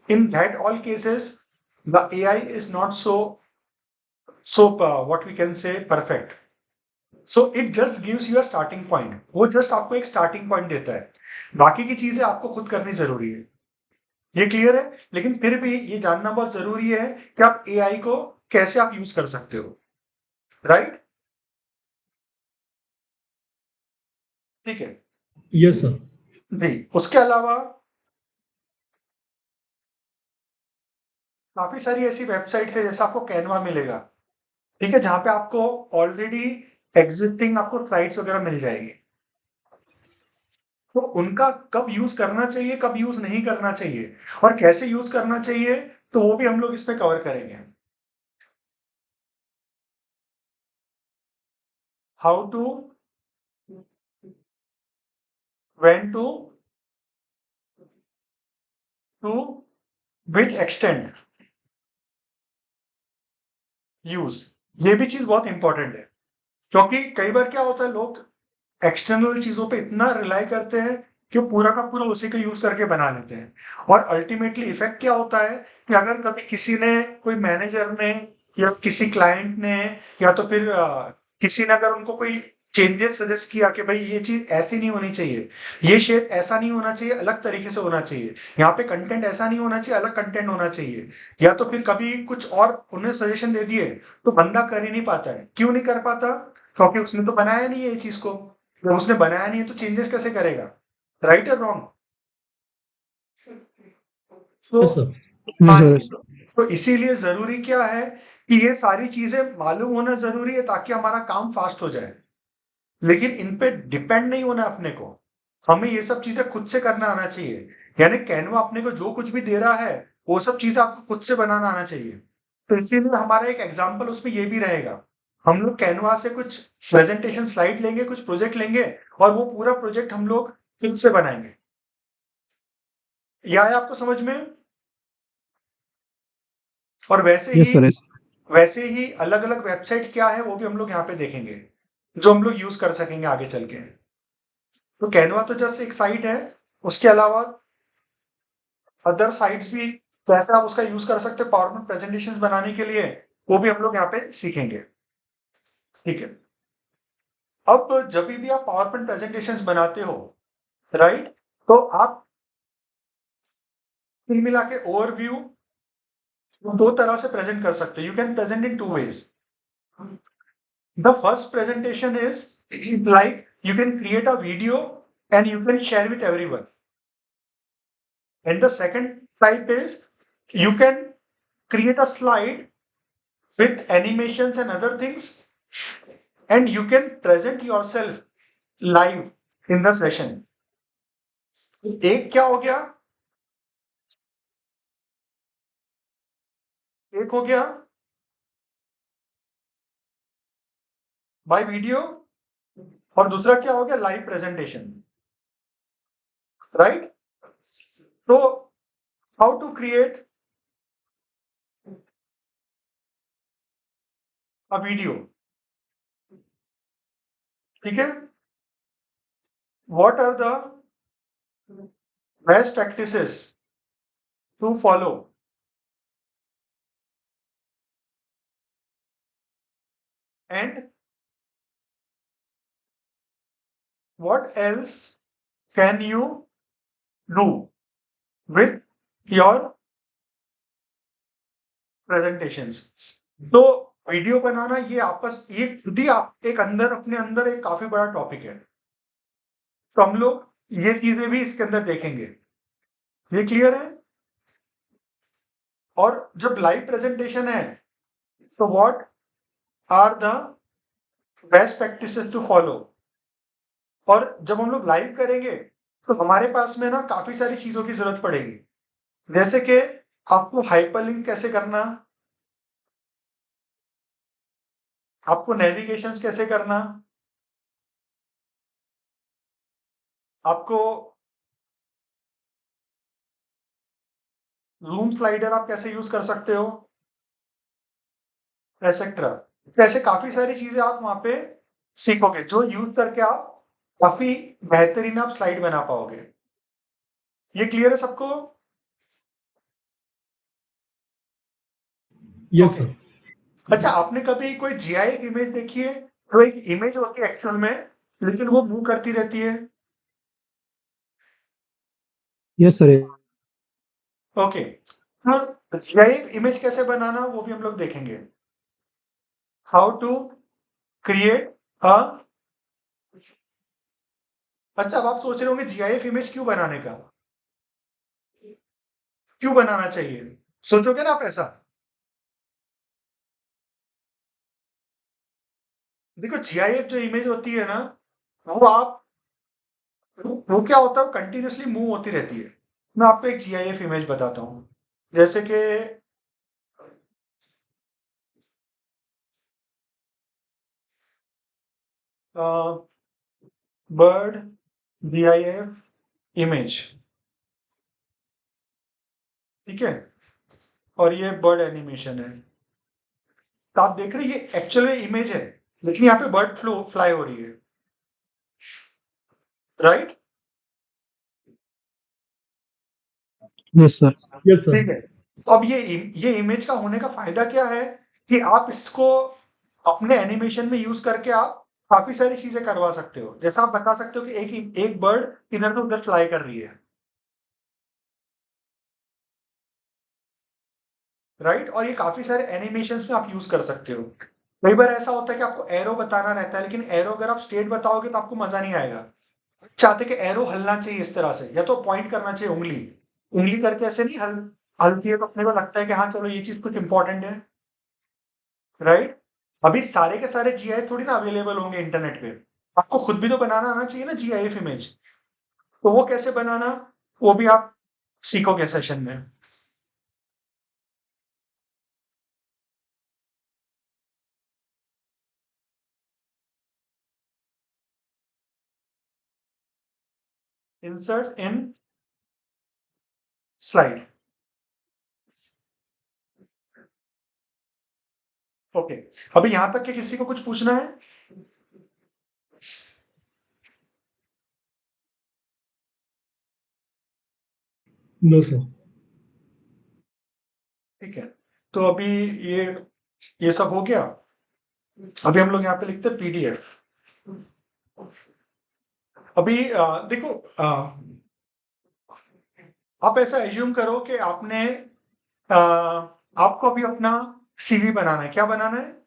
in that all cases, the AI is not so what we can say perfect. So it just gives you a starting point, वो just आपको एक starting point देता है, बाकी की चीजें आपको खुद करनी जरूरी है। ये क्लियर है? लेकिन फिर भी ये जानना बहुत जरूरी है कि आप AI को कैसे आप यूज कर सकते हो, राइट? ठीक है यस सर. जी। उसके अलावा काफी सारी ऐसी वेबसाइट्स है, जैसे आपको कैनवा मिलेगा, ठीक है, जहां पे आपको ऑलरेडी एग्जिस्टिंग आपको स्लाइड्स वगैरह मिल जाएगी। तो उनका कब यूज करना चाहिए, कब यूज नहीं करना चाहिए, और कैसे यूज करना चाहिए, तो वो भी हम लोग इसमें कवर करेंगे। How to, when to which extent use, ये भी चीज बहुत इंपॉर्टेंट है, क्योंकि कई बार क्या होता है, लोग एक्सटर्नल चीजों पे इतना रिलाई करते हैं कि वो पूरा का पूरा उसी का यूज करके बना लेते हैं, और अल्टीमेटली इफेक्ट क्या होता है कि अगर कभी किसी ने, कोई मैनेजर ने या किसी क्लाइंट ने, या तो फिर किसी ने अगर उनको कोई चेंजेस सजेस्ट किया कि भाई ये चीज ऐसी नहीं होनी चाहिए, ये शेप ऐसा नहीं होना चाहिए, अलग तरीके से होना चाहिए, यहाँ पे कंटेंट ऐसा नहीं होना चाहिए, अलग कंटेंट होना चाहिए, या तो फिर कभी कुछ और उन्हें सजेशन दे दिए, तो बंदा कर ही नहीं पाता है। क्यों नहीं कर पाता? क्योंकि उसने तो बनाया नहीं है ये चीज को। जब उसने बनाया नहीं है तो चेंजेस कैसे करेगा? राइट और रॉन्ग? तो यस सर. हाँ Yes, जी, तो इसीलिए जरूरी क्या है कि ये सारी चीजें मालूम होना जरूरी है, ताकि हमारा काम फास्ट हो जाए। लेकिन इन पे डिपेंड नहीं होना अपने को, हमें ये सब चीजें खुद से करना आना चाहिए। यानी कैनवा अपने को जो कुछ भी दे रहा है, वो सब चीजें आपको खुद से बनाना आना चाहिए। तो इसीलिए हमारा एक एग्जाम्पल उसमें ये भी रहेगा, हम लोग कैनवा से कुछ प्रेजेंटेशन स्लाइड लेंगे, कुछ प्रोजेक्ट लेंगे, और वो पूरा प्रोजेक्ट हम लोग खुद से बनाएंगे। यह है आपको समझ में? और yes, sir. Yes. वैसे ही अलग अलग वेबसाइट क्या है, वो भी हम लोग यहाँ पे देखेंगे, जो हम लोग यूज कर सकेंगे आगे चल के। तो कैनवा तो जस्ट एक साइट है, उसके अलावा अदर साइट्स भी कैसे आप उसका यूज कर सकते हैं पावरपॉइंट प्रेजेंटेशंस बनाने के लिए, वो भी हम लोग यहाँ पे सीखेंगे। ठीक है, अब जब भी आप पावरपॉइंट प्रेजेंटेशंस बनाते हो, राइट, तो आप कुल मिला के ओवरव्यू दो तरह से प्रेजेंट कर सकते हो। You can present in 2 ways. The first presentation is like you can create a video and you can share with everyone. And the second type is you can create a slide with animations and other things, and you can present yourself live in the session. एक क्या हो गया? एक हो गया bye video, और दूसरा क्या हो गया? Live presentation, right? तो how to create a video, ठीक है? What are the best practices to follow? And what else can you do with your presentations? तो वीडियो बनाना ये खुद ही आप एक अंदर अपने अंदर एक काफी बड़ा टॉपिक है, तो हम लोग ये चीजें भी इसके अंदर देखेंगे। ये क्लियर है? और जब लाइव प्रेजेंटेशन है तो what are the best practices to follow? और जब हम लोग लाइव करेंगे तो हमारे पास में ना काफी सारी चीजों की जरूरत पड़ेगी, जैसे कि आपको हाइपरलिंक कैसे करना, आपको नेविगेशंस कैसे करना, आपको जूम स्लाइडर आप कैसे यूज कर सकते हो, एसेट्रा। ऐसे काफी सारी चीजें आप वहां पे सीखोगे, जो यूज करके आप काफी बेहतरीन आप स्लाइड बना पाओगे। ये क्लियर है सबको? Yes sir. अच्छा, आपने कभी कोई जीआईएफ इमेज देखी है? तो एक इमेज होती है एक्चुअल में, लेकिन वो मूव करती रहती है। Yes sir. ओके, तो जीआईएफ इमेज कैसे बनाना वो भी हम लोग देखेंगे। हाउ टू क्रिएट अ अच्छा, अब आप सोच रहे होंगे जीआईएफ इमेज क्यों बनाने का, क्यों बनाना चाहिए, सोचोगे ना आप ऐसा? देखो, जीआईएफ जो इमेज होती है ना, वो क्या होता है, कंटिन्यूअसली मूव होती रहती है। मैं आपको एक जीआईएफ इमेज बताता हूँ, जैसे कि बर्ड जीआईएफ इमेज, ठीक है, और ये बर्ड एनिमेशन है। तो आप देख रहे हैं ये एक्चुअल में इमेज है, लेकिन यहाँ पे बर्ड फ्लाई हो रही है, राइट? Yes sir. यस ठीक सर। है। तो अब ये इमेज का होने का फायदा क्या है कि आप इसको अपने एनिमेशन में यूज करके आप काफी सारी चीजें करवा सकते हो। जैसा आप बता सकते हो कि एक बर्ड इधर से उधर फ्लाई कर रही है, राइट? और ये काफी सारे एनिमेशंस में आप यूज कर सकते हो। कई बार ऐसा होता है कि आपको एरो बताना रहता है, लेकिन एरो अगर आप स्ट्रेट बताओगे तो आपको मजा नहीं आएगा। चाहते कि एरो हलना चाहिए इस तरह से, या तो पॉइंट करना चाहिए उंगली उंगली करके, ऐसे नहीं हलती है तो अपने को लगता है कि हाँ चलो ये चीज कुछ इंपॉर्टेंट है, राइट? अभी सारे के सारे जीआईएफ थोड़ी ना अवेलेबल होंगे इंटरनेट पे, आपको खुद भी तो बनाना आना चाहिए ना जीआईएफ इमेज। तो वो कैसे बनाना, वो भी आप सीखोगे सेशन में। Insert in slide, okay. अभी यहां तक के किसी को कुछ पूछना है? No sir. ठीक है, तो अभी ये सब हो गया। अभी हम लोग यहाँ पे लिखते हैं पीडीएफ। अभी देखो, आप ऐसा एज्यूम करो कि आपको अभी अपना सीवी बनाना है। क्या बनाना है?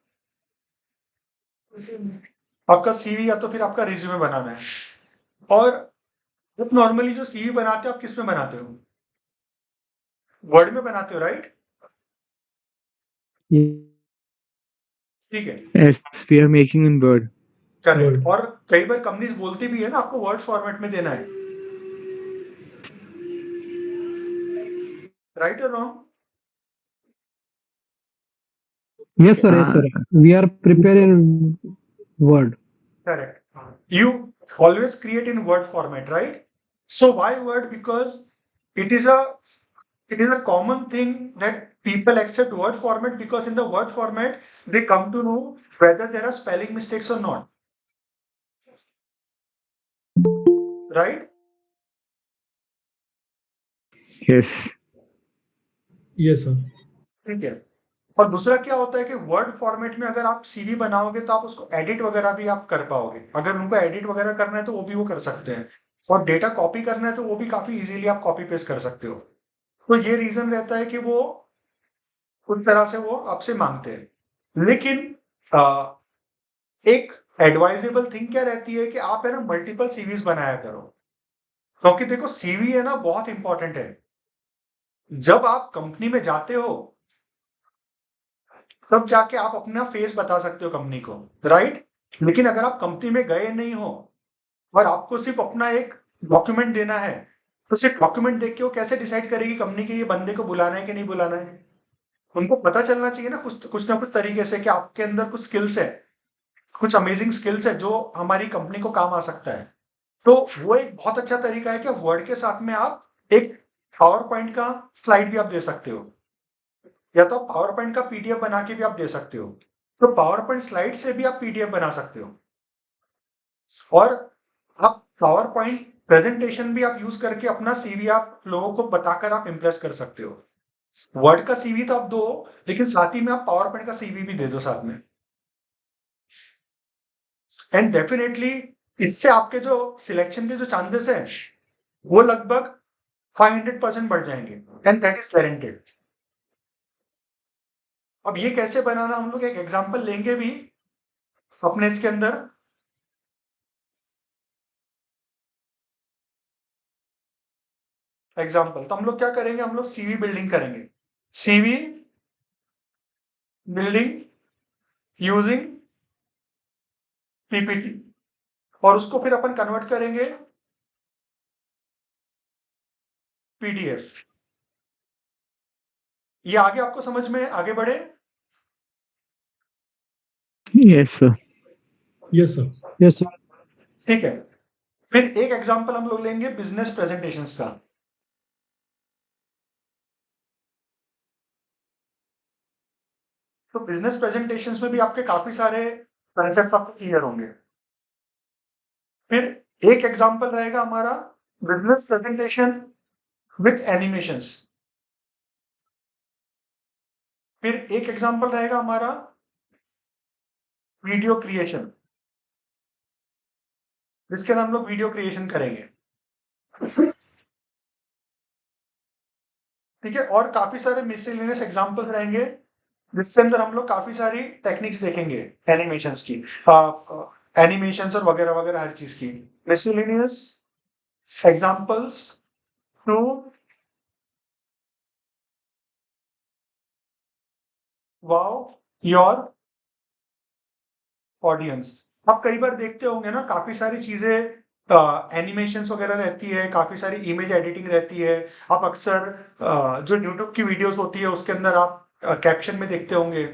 आपका सीवी या तो फिर आपका रिज्यूमे बनाना है। और आप नॉर्मली जो सीवी बनाते हो आप किस में बनाते हो? वर्ड में बनाते हो, राइट? ठीक है, Yes, we are making in Word. Correct. Word. और कई बार कंपनीज बोलती भी है ना आपको वर्ड फॉर्मेट में देना है, राइट और wrong? Yes, sir. Yes, sir. We are preparing Word. Correct. You always create in Word format, right? So why Word? Because it is a common thing that people accept Word format, because in the Word format they come to know whether there are spelling mistakes or not, right? Yes. Yes, sir. ठीक है। और दूसरा क्या होता है कि word format में अगर आप सीवी बनाओगे तो आप उसको एडिट वगैरह भी आप कर पाओगे। अगर उनको एडिट वगैरह करना है तो वो भी वो कर सकते हैं, और डेटा कॉपी करना है तो वो भी काफी इजीली आप कॉपी पेस्ट कर सकते हो। तो ये रीजन रहता है कि वो उस तरह से वो आपसे मांगते हैं। लेकिन एक एडवाइजेबल थिंग क्या रहती है कि आप है ना मल्टीपल सीवीज बनाया करो, क्योंकि देखो सीवी है ना बहुत इंपॉर्टेंट है। जब आप कंपनी में जाते हो तब जाके आप अपना फेस बता सकते हो कंपनी को, राइट? लेकिन अगर आप कंपनी में गए नहीं हो और आपको सिर्फ अपना एक डॉक्यूमेंट देना है, तो सिर्फ डॉक्यूमेंट देख के वो कैसे डिसाइड करेगी कंपनी के ये बंदे को बुलाना है कि नहीं बुलाना है? उनको पता चलना चाहिए ना कुछ ना कुछ तरीके से कि आपके अंदर कुछ स्किल्स है, कुछ अमेजिंग स्किल्स है जो हमारी कंपनी को काम आ सकता है। तो वो एक बहुत अच्छा तरीका है कि वर्ड के साथ में आप एक पावर पॉइंट का स्लाइड भी आप दे सकते हो, या तो पावर पॉइंट का पीडीएफ बना के भी आप दे सकते हो। तो पावर पॉइंट स्लाइड से भी आप पीडीएफ बना सकते हो, और आप पावर पॉइंट प्रेजेंटेशन भी आप यूज करके अपना सीवी आप लोगों को बताकर आप इंप्रेस कर सकते हो। वर्ड का सीवी तो आप दो, लेकिन साथ ही में आप पावर पॉइंट का सीवी भी दे दो साथ में, एंड डेफिनेटली इससे आपके जो सिलेक्शन के जो चांसेस है वो लगभग 500% बढ़ जाएंगे, एंड दैट इज गारंटेड। अब ये कैसे बनाना, हम लोग एक एग्जांपल लेंगे भी अपने इसके अंदर। एग्जांपल तो हम लोग क्या करेंगे, हम लोग सीवी बिल्डिंग करेंगे। सीवी बिल्डिंग यूजिंग पीपीटी, और उसको फिर अपन कन्वर्ट करेंगे पीडीएफ। ये आगे आपको समझ में आगे बढ़े? Yes, sir. Yes, sir. Yes, sir. ठीक है। फिर एक एग्जांपल हम लोग लेंगे बिजनेस प्रेजेंटेशंस का। तो बिजनेस प्रेजेंटेशंस में भी आपके काफी सारे कंसेप्ट आपको क्लियर होंगे। फिर एक एग्जांपल रहेगा हमारा बिजनेस प्रेजेंटेशन विथ एनिमेशंस। फिर एक एग्जांपल रहेगा हमारा वीडियो क्रिएशन, जिसके अंदर हम लोग वीडियो क्रिएशन करेंगे। ठीक है, और काफी सारे मिसलेनियस एग्जांपल्स रहेंगे जिसके अंदर हम लोग काफी सारी टेक्निक्स देखेंगे एनिमेशंस की, एनिमेशंस और वगैरह वगैरह हर चीज की। Miscellaneous examples to wow your audience. आप कई बार देखते होंगे ना, काफी सारी चीजें एनिमेशंस वगैरह रहती है, काफी सारी इमेज एडिटिंग रहती है। आप अक्सर जो यूट्यूब की वीडियोस होती है उसके अंदर आप कैप्शन में देखते होंगे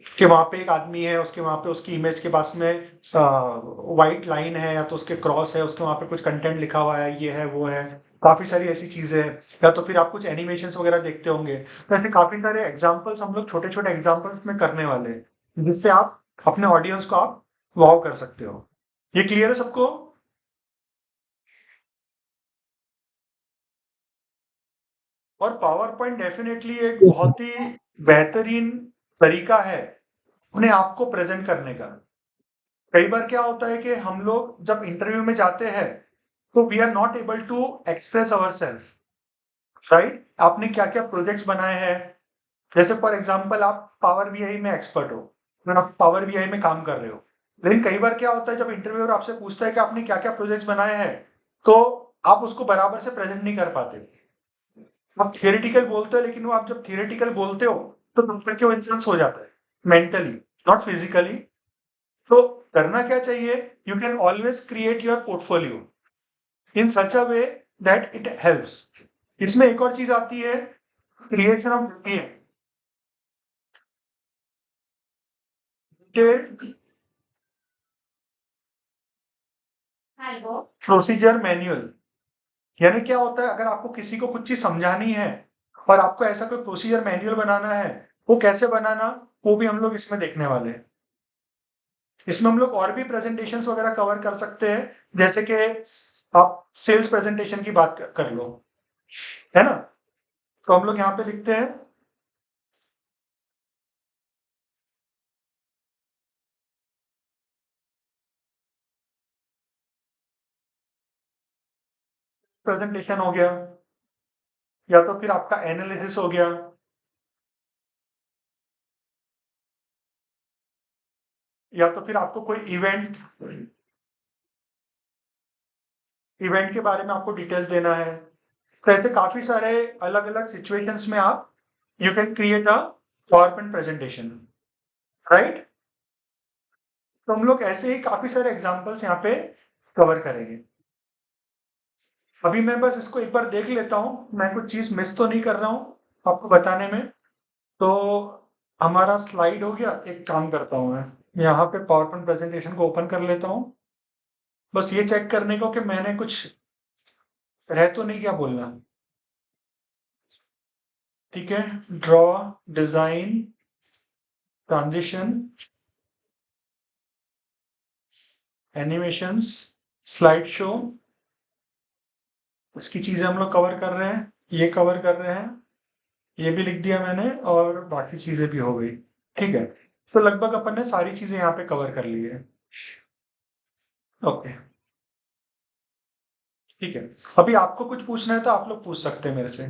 कि वहां पे एक आदमी है, उसके वहां पे उसकी इमेज के पास में व्हाइट लाइन है या तो उसके क्रॉस है, उसके वहां पे कुछ कंटेंट लिखा हुआ है, ये है वो है। काफी सारी ऐसी चीजें हैं, या तो फिर आप कुछ एनिमेशंस वगैरह देखते होंगे। तो ऐसे काफी सारे एग्जांपल्स हम लोग छोटे छोटे एग्जांपल्स में करने वाले हैं, जिससे आप अपने ऑडियंस को आप वाव कर सकते हो। ये क्लियर है सबको? और पावर पॉइंट डेफिनेटली एक Yes, बहुत ही बेहतरीन तरीका है अपने आप को प्रेजेंट करने का। कई बार क्या होता है कि हम लोग जब इंटरव्यू में जाते हैं तो we are not able to express our self, right? आपने क्या क्या प्रोजेक्ट्स बनाए हैं, जैसे फॉर एग्जांपल आप पावर बीआई में एक्सपर्ट हो, आप पावर बीआई में काम कर रहे हो। लेकिन कई बार क्या होता है जब इंटरव्यूअर आपसे पूछता है कि आपने क्या क्या प्रोजेक्ट्स बनाए हैं, तो आप उसको बराबर से प्रेजेंट नहीं कर पाते। आप थियोरेटिकल बोलते हो, लेकिन वो आप जब थियोरेटिकल बोलते हो तो तुम पर क्यों इंफ्लुएंस हो जाता है मेंटली, नॉट फिजिकली। तो करना क्या चाहिए, you can always create your portfolio in such a way that it helps. इसमें एक और चीज आती है, क्रिएशन ऑफ प्रोसीजर मैनुअल। यानी क्या होता है, अगर आपको किसी को कुछ चीज समझानी है और आपको ऐसा कोई प्रोसीजर मैनुअल बनाना है, वो कैसे बनाना, वो भी हम लोग इसमें देखने वाले हैं। इसमें हम लोग और भी प्रेजेंटेशंस वगैरह कवर कर सकते हैं, जैसे कि आप सेल्स प्रेजेंटेशन की बात कर लो, है ना। तो हम लोग यहाँ पे लिखते हैं प्रेजेंटेशन हो गया, या तो फिर आपका एनालिसिस हो गया, या तो फिर आपको कोई इवेंट के बारे में आपको डिटेल्स देना है। तो ऐसे काफी सारे अलग अलग सिचुएशंस में आप you can create a PowerPoint presentation, right. तो हम लोग ऐसे ही काफी सारे एग्जांपल्स यहाँ पे कवर करेंगे। अभी मैं बस इसको एक बार देख लेता हूँ, मैं कुछ चीज मिस तो नहीं कर रहा हूँ आपको बताने में। तो हमारा स्लाइड हो गया, एक काम करता हूँ मैं यहाँ पे पावरपॉइंट प्रेजेंटेशन को ओपन कर लेता हूँ, बस ये चेक करने को कि मैंने कुछ रह तो नहीं क्या बोलना। ठीक है, draw, design, transition, animations, slide show, इसकी चीजें हम लोग कवर कर रहे हैं, ये कवर कर रहे हैं, ये भी लिख दिया मैंने, और बाकी चीजें भी हो गई। ठीक है, तो लगभग अपन ने सारी चीजें यहाँ पे कवर कर ली है। ओके, ठीक है। अभी आपको कुछ पूछना है तो आप लोग पूछ सकते हैं मेरे से।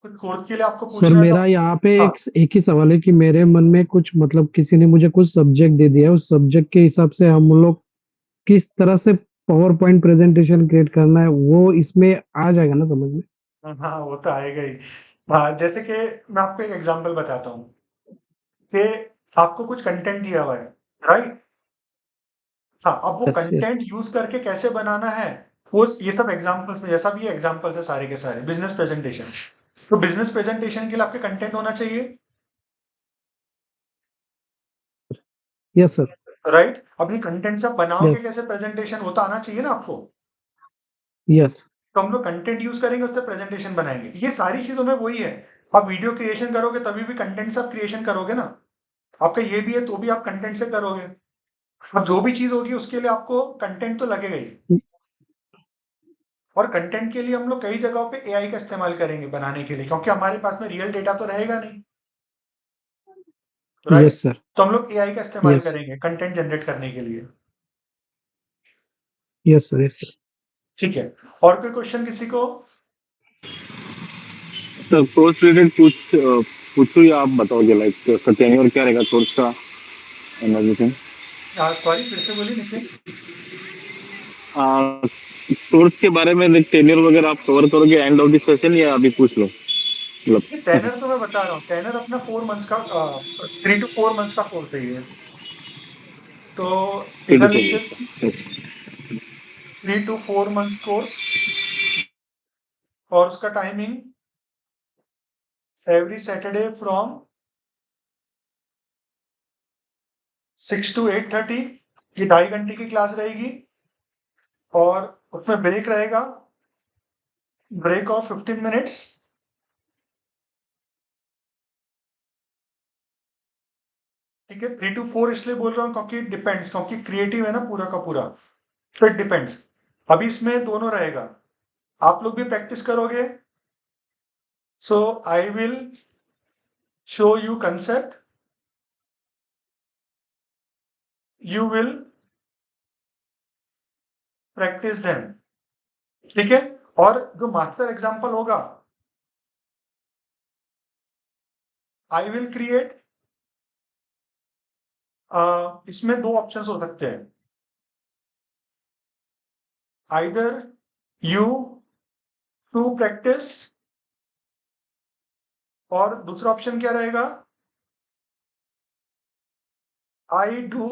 कुछ कोर्स के लिए आपको सर पूछना है मेरा तो यहाँ पे हाँ, एक ही सवाल है कि मेरे मन में कुछ मतलब किसी ने मुझे कुछ सब्जेक्ट दे दिया है, उस सब्जेक्ट के हिसाब से हम लोग किस तरह से पावर पॉइंट प्रेजेंटेशन क्रिएट करना है, वो इसमें आ जाएगा ना समझ में। हाँ वो तो आएगा ही। हाँ, जैसे कि मैं आपको एक एग्जांपल बताता हूँ कि आपको कुछ कंटेंट दिया हुआ है, राइट। हाँ, अब वो यस यस कंटेंट यूज करके कैसे बनाना है, वो ये सब एग्जांपल्स में, जैसा भी ये एग्जांपल्स है सारे के सारे बिजनेस प्रेजेंटेशन। तो बिजनेस प्रेजेंटेशन के लिए आपके कंटेंट होना चाहिए, यस सर राइट। अभी कंटेंट सब बनाओगे कैसे यस प्रेजेंटेशन, वो तो आना चाहिए ना आपको। यस तो हम लोग कंटेंट यूज करेंगे, उससे प्रेजेंटेशन बनाएंगे। ये सारी चीजों में वही है, आप वीडियो क्रिएशन करोगे तभी भी कंटेंट से आप क्रिएशन करोगे ना। आपका ये भी है तो भी आप कंटेंट से करोगे। अब जो भी चीज होगी उसके लिए आपको कंटेंट तो लगेगा ही। और कंटेंट के लिए हम लोग कई जगहों पे एआई का इस्तेमाल करेंगे बनाने के लिए, क्योंकि हमारे पास में रियल डेटा तो रहेगा नहीं, राइट। यस सर तो हम लोग एआई का इस्तेमाल यस करेंगे कंटेंट जनरेट करने के लिए। यस सर यस सर ठीक है, और कोई क्वेश्चन किसी को? सर कोर्स रिलेटेड पूछो या आप बताओगे लाइक उसका टेन्योर क्या रहेगा कोर्स का एंड एवरीथिंग। सॉरी, फिर से बोलिए नितिन। कोर्स के बारे में टेन्योर वगैरह आप कवर करोगे एंड ऑफ द सेशन या अभी पूछ लो मतलब। ये टेनर तो मैं बता रहा हूँ, टेनर अपना 4 मंथ्स का 3 to 4 मंथ्स का कोर्स है ये। तो इधर लिखते प्रीटी 3 to 4 मंथ्स कोर्स, और उसका timing every Saturday from 6 to 8:30। ये 2.5 घंटे की क्लास रहेगी, और उसमें ब्रेक रहेगा, ब्रेक ऑफ 15 मिनट्स। ठीक है, 3 to 4 इसलिए बोल रहा हूँ क्योंकि डिपेंड्स, क्योंकि क्रिएटिव है ना पूरा का पूरा, तो इट डिपेंड्स। अभी इसमें दोनों रहेगा, आप लोग भी प्रैक्टिस करोगे। So I will show you concept, you will practice them. ठीक है, और जो मास्टर एग्जाम्पल होगा, आई विल क्रिएट इसमें दो ऑप्शंस हो सकते हैं, आइदर यू टू प्रैक्टिस, और दूसरा ऑप्शन क्या रहेगा, I do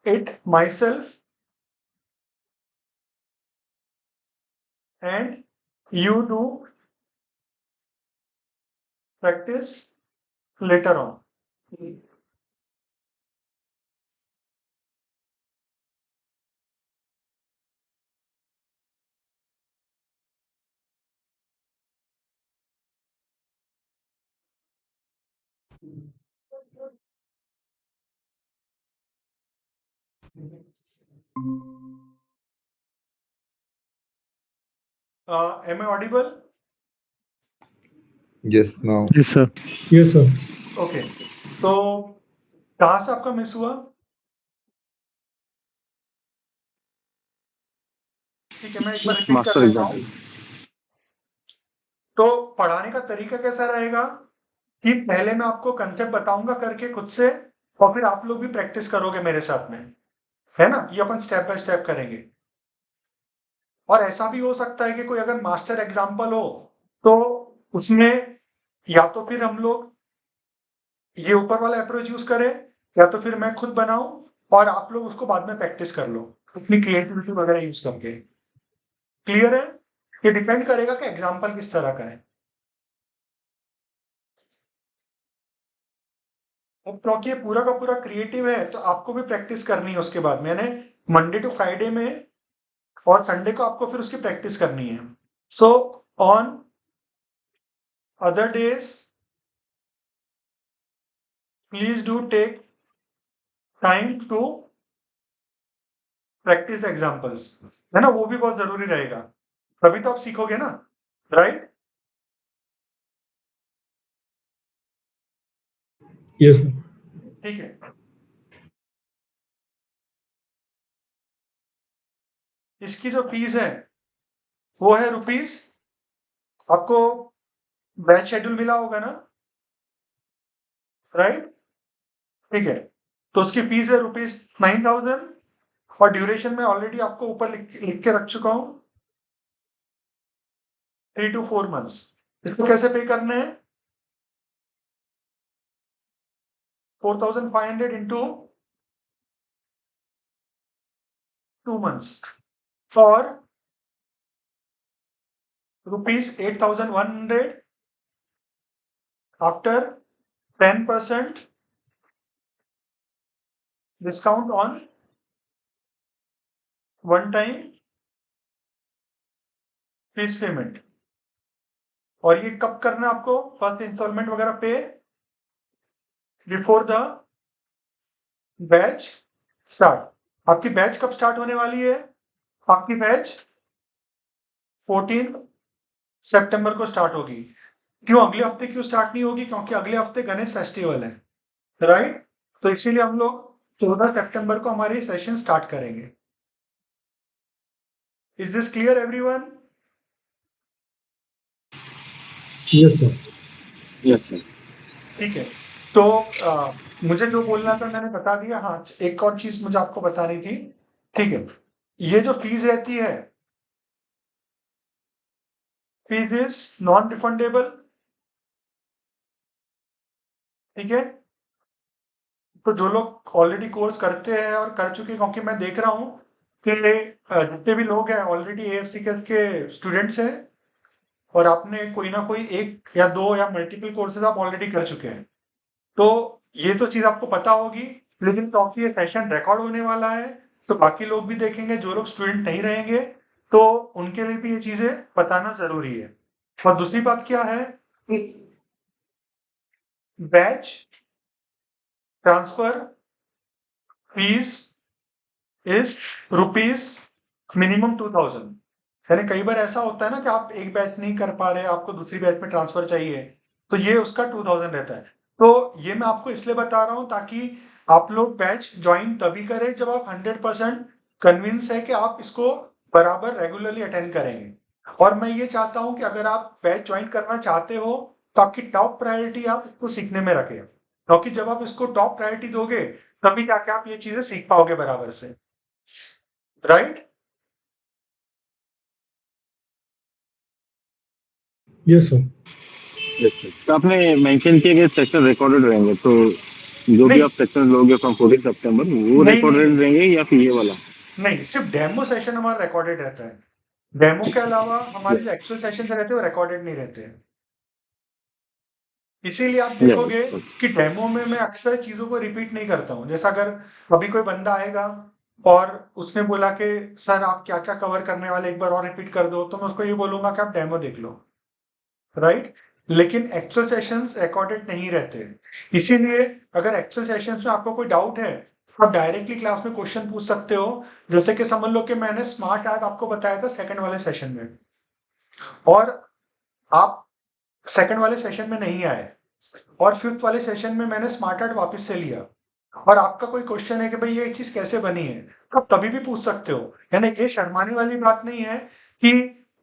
it my self and you do practice later on. Am I audible? Yes, now. Yes, sir. Yes, sir. Okay, तो कहाँ से आपका मिस हुआ? ठीक है, मैं एक बार रिपीट कर मास्टर देता हूँ। एग्जाम। तो पढ़ाने का तरीका कैसा रहेगा कि पहले मैं आपको कंसेप्ट बताऊंगा करके खुद से, और फिर आप लोग भी प्रैक्टिस करोगे मेरे साथ में, है ना? ये अपन स्टेप बाय स्टेप करेंगे। और ऐसा भी हो सकता है कि कोई अगर मास्टर एग्जाम्पल हो तो उसमें या तो फिर हम लोग ये ऊपर वाला अप्रोच यूज करें, या तो फिर मैं खुद बनाऊं और आप लोग उसको बाद में प्रैक्टिस कर लो अपनी क्रिएटिविटी वगैरह यूज करके। क्लियर है? ये डिपेंड करेगा कि एग्जाम्पल किस तरह का है। अब क्योंकि ये पूरा का पूरा क्रिएटिव है तो आपको भी प्रैक्टिस करनी है उसके बाद। मैंने मंडे टू फ्राइडे में और संडे को आपको फिर उसकी प्रैक्टिस करनी है। So on other days please do take time to practise examples, है ना? वो भी बहुत जरूरी रहेगा, तभी तो आप सीखोगे ना, राइट? Yes, sir. ठीक है, इसकी जो फीस है वो है रुपीज, आपको बैच शेड्यूल मिला होगा ना, राइट? ठीक है, तो उसकी फीस है ₹9,000 और ड्यूरेशन में ऑलरेडी आपको ऊपर लिख के रख चुका हूं, 3 to 4 months। इसको कैसे पे करने हैं? 4,500 into 2 months और ₹8,100 after 10% discount on one time fees payment. और ये कब करना है आपको? फर्स्ट इंस्टॉलमेंट वगैरह पे बिफोर द बैच स्टार्ट। आपकी बैच कब स्टार्ट होने वाली है? आपकी बैच 14 सितंबर को स्टार्ट होगी। क्यों अगले हफ्ते क्यों स्टार्ट नहीं होगी? क्योंकि अगले हफ्ते गणेश फेस्टिवल है, राइट? तो इसीलिए हम लोग 14 सितंबर को हमारी सेशन स्टार्ट करेंगे। Is this clear everyone? Yes, sir. Yes sir. ठीक है, तो मुझे जो बोलना था मैंने बता दिया। हाँ, एक और चीज मुझे आपको बतानी थी। ठीक है, ये जो फीस रहती है, फीस इज नॉन रिफंडेबल। ठीक है, तो जो लोग ऑलरेडी कोर्स करते हैं और कर चुके हैं, क्योंकि मैं देख रहा हूँ कि जितने भी लोग हैं ऑलरेडी एएफसी के स्टूडेंट्स हैं और आपने कोई ना कोई एक या दो या मल्टीपल कोर्सेज आप ऑलरेडी कर चुके हैं, तो ये तो चीज आपको पता होगी। लेकिन क्योंकि ये सेशन रिकॉर्ड होने वाला है तो बाकी लोग भी देखेंगे, जो लोग स्टूडेंट नहीं रहेंगे तो उनके लिए भी ये चीजें बताना जरूरी है। और दूसरी बात क्या है, batch transfer fees is rupees minimum 2,000। यानी कई बार ऐसा होता है ना कि आप एक बैच नहीं कर पा रहे, आपको दूसरी बैच में ट्रांसफर चाहिए, तो ये उसका 2,000 रहता है। तो ये मैं आपको इसलिए बता रहा हूं ताकि आप लोग बैच ज्वाइन तभी करें जब आप 100% कन्विंस है कि आप इसको बराबर रेगुलरली अटेंड करेंगे। और मैं ये चाहता हूं कि अगर आप बैच ज्वाइन करना चाहते हो तो आपकी टॉप प्रायोरिटी आप इसको सीखने में रखें, क्योंकि जब आप इसको टॉप प्रायोरिटी दोगे तभी जाके आप ये चीजें सीख पाओगे बराबर से, राइट? Yes sir. तो आपने मेंशन किया कि सेशन रिकॉर्डेड रहेंगे, तो जो भी नहीं आप सेशन लोगे फ्रॉम 14 सितंबर वो नहीं नहीं रिकॉर्डेड नहीं रहेंगे या फिर ये वाला? नहीं, सिर्फ डेमो सेशन हमारा रिकॉर्डेड रहता है। डेमो के अलावा हमारे जो एक्चुअल सेशन रहते हैं वो रिकॉर्डेड नहीं रहते हैं। इसीलिए आप देखोगे कि डेमो में मैं अक्सर चीजों को रिपीट नहीं करता हूँ। जैसा अगर अभी कोई बंदा आएगा और उसने बोला कि सर आप क्या क्या कवर करने वाले एक बार और रिपीट कर दो, तो मैं उसको ये बोलूंगा कि आप डेमो देख लो, राइट? लेकिन एक्चुअल सेशंस रिकॉर्डेड नहीं रहते। इसीलिए अगर एक्चुअल सेशंस में आपको कोई डाउट है, आप डायरेक्टली क्लास में क्वेश्चन पूछ सकते हो। जैसे कि समझ लो कि मैंने स्मार्ट आर्ट आपको बताया था सेकंड वाले सेशन में, और आप सेकंड वाले सेशन में नहीं आए, और फिफ्थ वाले सेशन में मैंने स्मार्ट आर्ट वापस से लिया, और आपका कोई क्वेश्चन है कि भाई ये चीज कैसे बनी है, तो आप कभी भी पूछ सकते हो। यानी ये शर्माने वाली बात नहीं है कि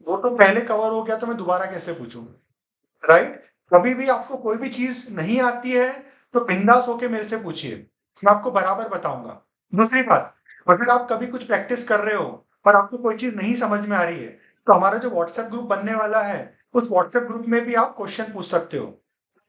वो तो पहले कवर हो गया तो मैं दोबारा कैसे पूछूं, राइट? कभी भी आपको कोई भी चीज नहीं आती है तो बिंदास होके मेरे से पूछिए, मैं आपको बराबर बताऊंगा। दूसरी बात, अगर आप कभी कुछ प्रैक्टिस कर रहे हो और आपको कोई चीज नहीं समझ में आ रही है, तो हमारा जो व्हाट्सएप ग्रुप बनने वाला है, उस व्हाट्सएप ग्रुप में भी आप क्वेश्चन पूछ सकते हो।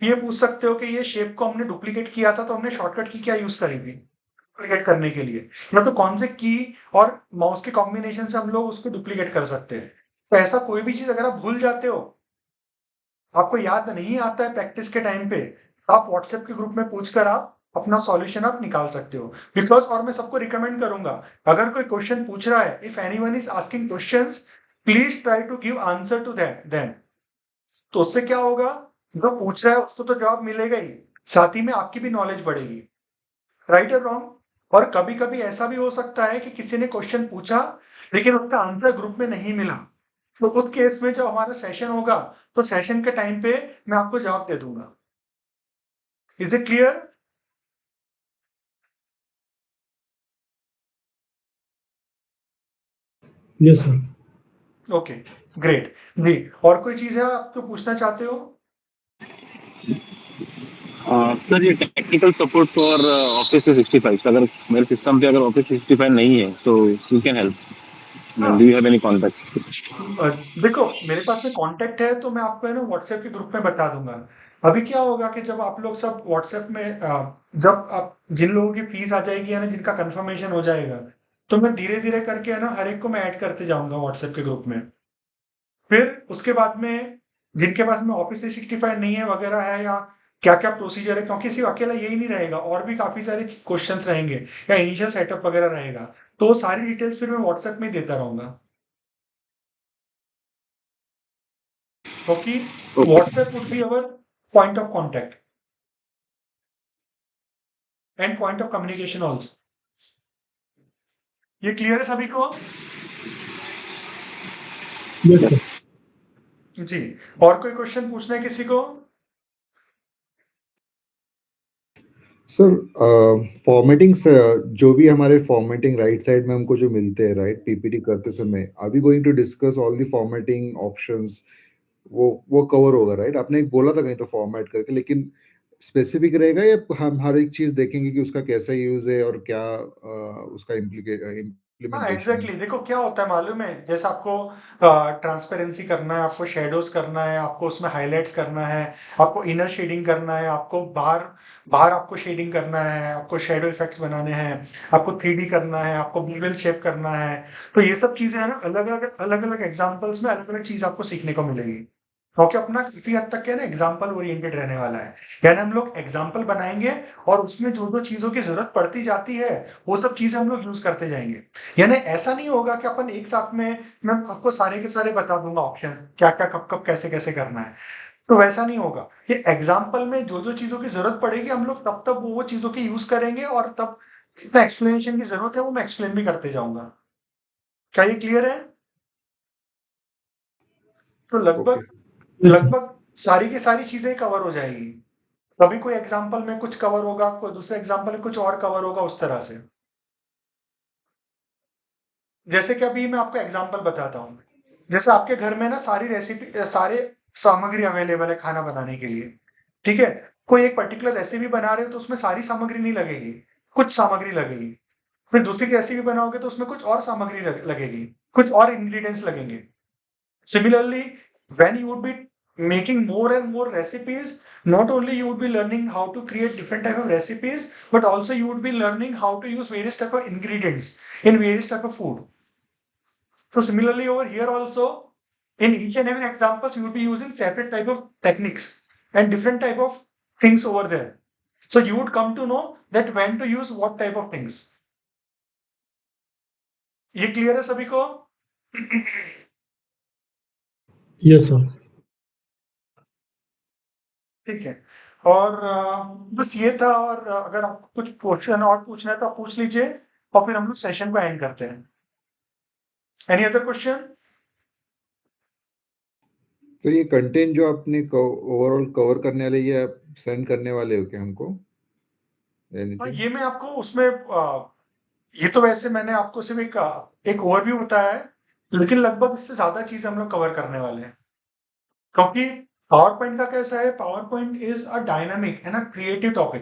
ये पूछ सकते हो कि ये शेप को हमने डुप्लीकेट किया था तो हमने शॉर्टकट की क्या यूज करी थी डुप्लीकेट करने के लिए, या तो कौन से की और माउस के कॉम्बिनेशन से हम लोग उसको डुप्लीकेट कर सकते हैं। तो ऐसा कोई भी चीज अगर आप भूल जाते हो, आपको याद नहीं आता है प्रैक्टिस के टाइम पे, आप व्हाट्सएप के ग्रुप में पूछकर आप अपना सॉल्यूशन आप निकाल सकते हो। बिकॉज और मैं सबको रिकमेंड करूंगा, अगर कोई क्वेश्चन पूछ रहा है, if anyone is asking questions, please try to give answer to them. तो उससे क्या होगा, जो पूछ रहा है उसको तो जवाब मिलेगा ही, साथ ही में आपकी भी नॉलेज बढ़ेगी, राइट और रॉन्ग? और कभी कभी ऐसा भी हो सकता है कि किसी ने क्वेश्चन पूछा लेकिन उसका आंसर ग्रुप में नहीं मिला, तो उस केस में जब हमारा सेशन होगा तो सेशन के टाइम पे मैं आपको जवाब दे दूंगा। Is it clear? Yes sir. Okay, great जी। और कोई चीज है आप तो पूछना चाहते हो? सर ये टेक्निकल सपोर्ट फॉर ऑफिस 365, अगर मेरे सिस्टम पे अगर ऑफिस 365 नहीं है तो यू कैन हेल्प, हाँ, do you have any contact? देखो मेरे पास में कांटेक्ट है तो मैं आपको है ना व्हाट्सएप के ग्रुप में बता दूंगा। अभी क्या होगा कि जब आप लोग सब व्हाट्सएप में जब आप जिन लोगों की फीस आ जाएगी है ना, जिनका कंफर्मेशन हो जाएगा, तो मैं धीरे धीरे करके है ना हर एक को मैं ऐड करते जाऊंगा व्हाट्सएप के ग्रुप में। फिर उसके बाद में जिनके पास में ऑफिस 365 नहीं है वगैरह है, या क्या क्या प्रोसीजर है, क्योंकि सिर्फ अकेला यही नहीं रहेगा, और भी काफी सारे क्वेश्चंस रहेंगे या इनिशियल सेटअप वगैरह रहेगा, तो वो सारी डिटेल्स फिर मैं व्हाट्सएप में देता रहूंगा। क्योंकि WhatsApp would be our point of contact and point of communication also. ये क्लियर है सभी को? Yes sir. जी। और कोई क्वेश्चन पूछना है किसी को? सर फॉर्मेटिंग से जो भी हमारे फॉर्मेटिंग राइट साइड में हमको जो मिलते हैं राइट पीपीटी करते समय, are we going to discuss all the formatting options? वो कवर होगा राइट? आपने एक बोला था कहीं तो फॉर्मेट करके, लेकिन स्पेसिफिक रहेगा या हम हर एक चीज देखेंगे कि उसका कैसा यूज है और क्या उसका हाँ इम्प्लीमेंटेशन है? एग्जैक्टली, देखो क्या होता है मालूम है, जैसे आपको ट्रांसपेरेंसी करना है, आपको शेडोज करना है, आपको उसमें हाइलाइट्स करना है, आपको इनर शेडिंग करना है, आपको बाहर बाहर आपको शेडिंग करना है, आपको शेडो इफेक्ट्स बनाने हैं, आपको 3D करना है, आपको बिवल शेप करना है। तो ये सब चीजें है ना, अलग अलग एग्जाम्पल्स में अलग अलग चीज आपको सीखने को मिलेगी, क्योंकि अपना काफी हद तक क्या है ना एग्जाम्पल ओरिएंटेड रहने वाला है। यानी हम लोग एग्जाम्पल बनाएंगे और उसमें जो जो चीजों की जरूरत पड़ती जाती है वो सब चीजें हम लोग यूज करते जाएंगे। यानी ऐसा नहीं होगा कि अपन एक साथ में मैं आपको सारे के सारे बता दूंगा ऑप्शन क्या क्या कब कब कैसे कैसे करना है, तो वैसा नहीं होगा। ये एग्जाम्पल में जो जो चीजों की जरूरत पड़ेगी हम लोग तब तब वो चीजों की यूज करेंगे, और तब जितना एक्सप्लेनेशन की जरूरत है वो मैं एक्सप्लेन भी करते जाऊंगा। क्या ये क्लियर है? तो ओके। लगभग यस सर। लगभग सारी की सारी चीजें कवर हो जाएगी। कभी कोई एग्जाम्पल में कुछ कवर होगा, कोई दूसरे एग्जाम्पल में कुछ और कवर होगा, उस तरह से। जैसे कि अभी मैं आपको एग्जाम्पल बताता हूँ, जैसे आपके घर में ना सारी रेसिपी सारे सामग्री अवेलेबल है खाना बनाने के लिए, ठीक है? कोई एक पर्टिकुलर रेसिपी बना रहे हो तो उसमें सारी सामग्री नहीं लगेगी, कुछ सामग्री लगेगी, फिर दूसरी रेसिपी बनाओगे तो उसमें कुछ और सामग्री लगेगी, कुछ और इंग्रेडिएंट्स लगेंगे। Similarly, when you would be making more and more recipes, not only you would be learning how to create different type of recipes, but also you would be learning how to use various type of ingredients in various type of food. So similarly over here also, in each and every examples, you would be using separate type of techniques and different type of things over there. So you would come to know that when to use what type of things. ये clear है सभी को? Yes sir. ठीक है, और बस ये था, और अगर आपको कुछ क्वेश्चन और पूछना है तो आप पूछ लीजिए, और फिर हम लोग सेशन को एंड करते हैं। Any other question? तो ये कंटेंट जो आपने ओवरऑल कवर करने वाले, ये आप सेंड करने वाले हो क्या हमको? हाँ, एनीथिंग? ये मैं आपको उसमें ये तो वैसे मैंने आपको सिर्फ एक ओवरव्यू बताया है, लेकिन लगभग इससे ज्यादा चीज हम लोग कवर करने वाले हैं, क्योंकि पावर पॉइंट का कैसा है, power point is a dynamic है ना, क्रिएटिव टॉपिक।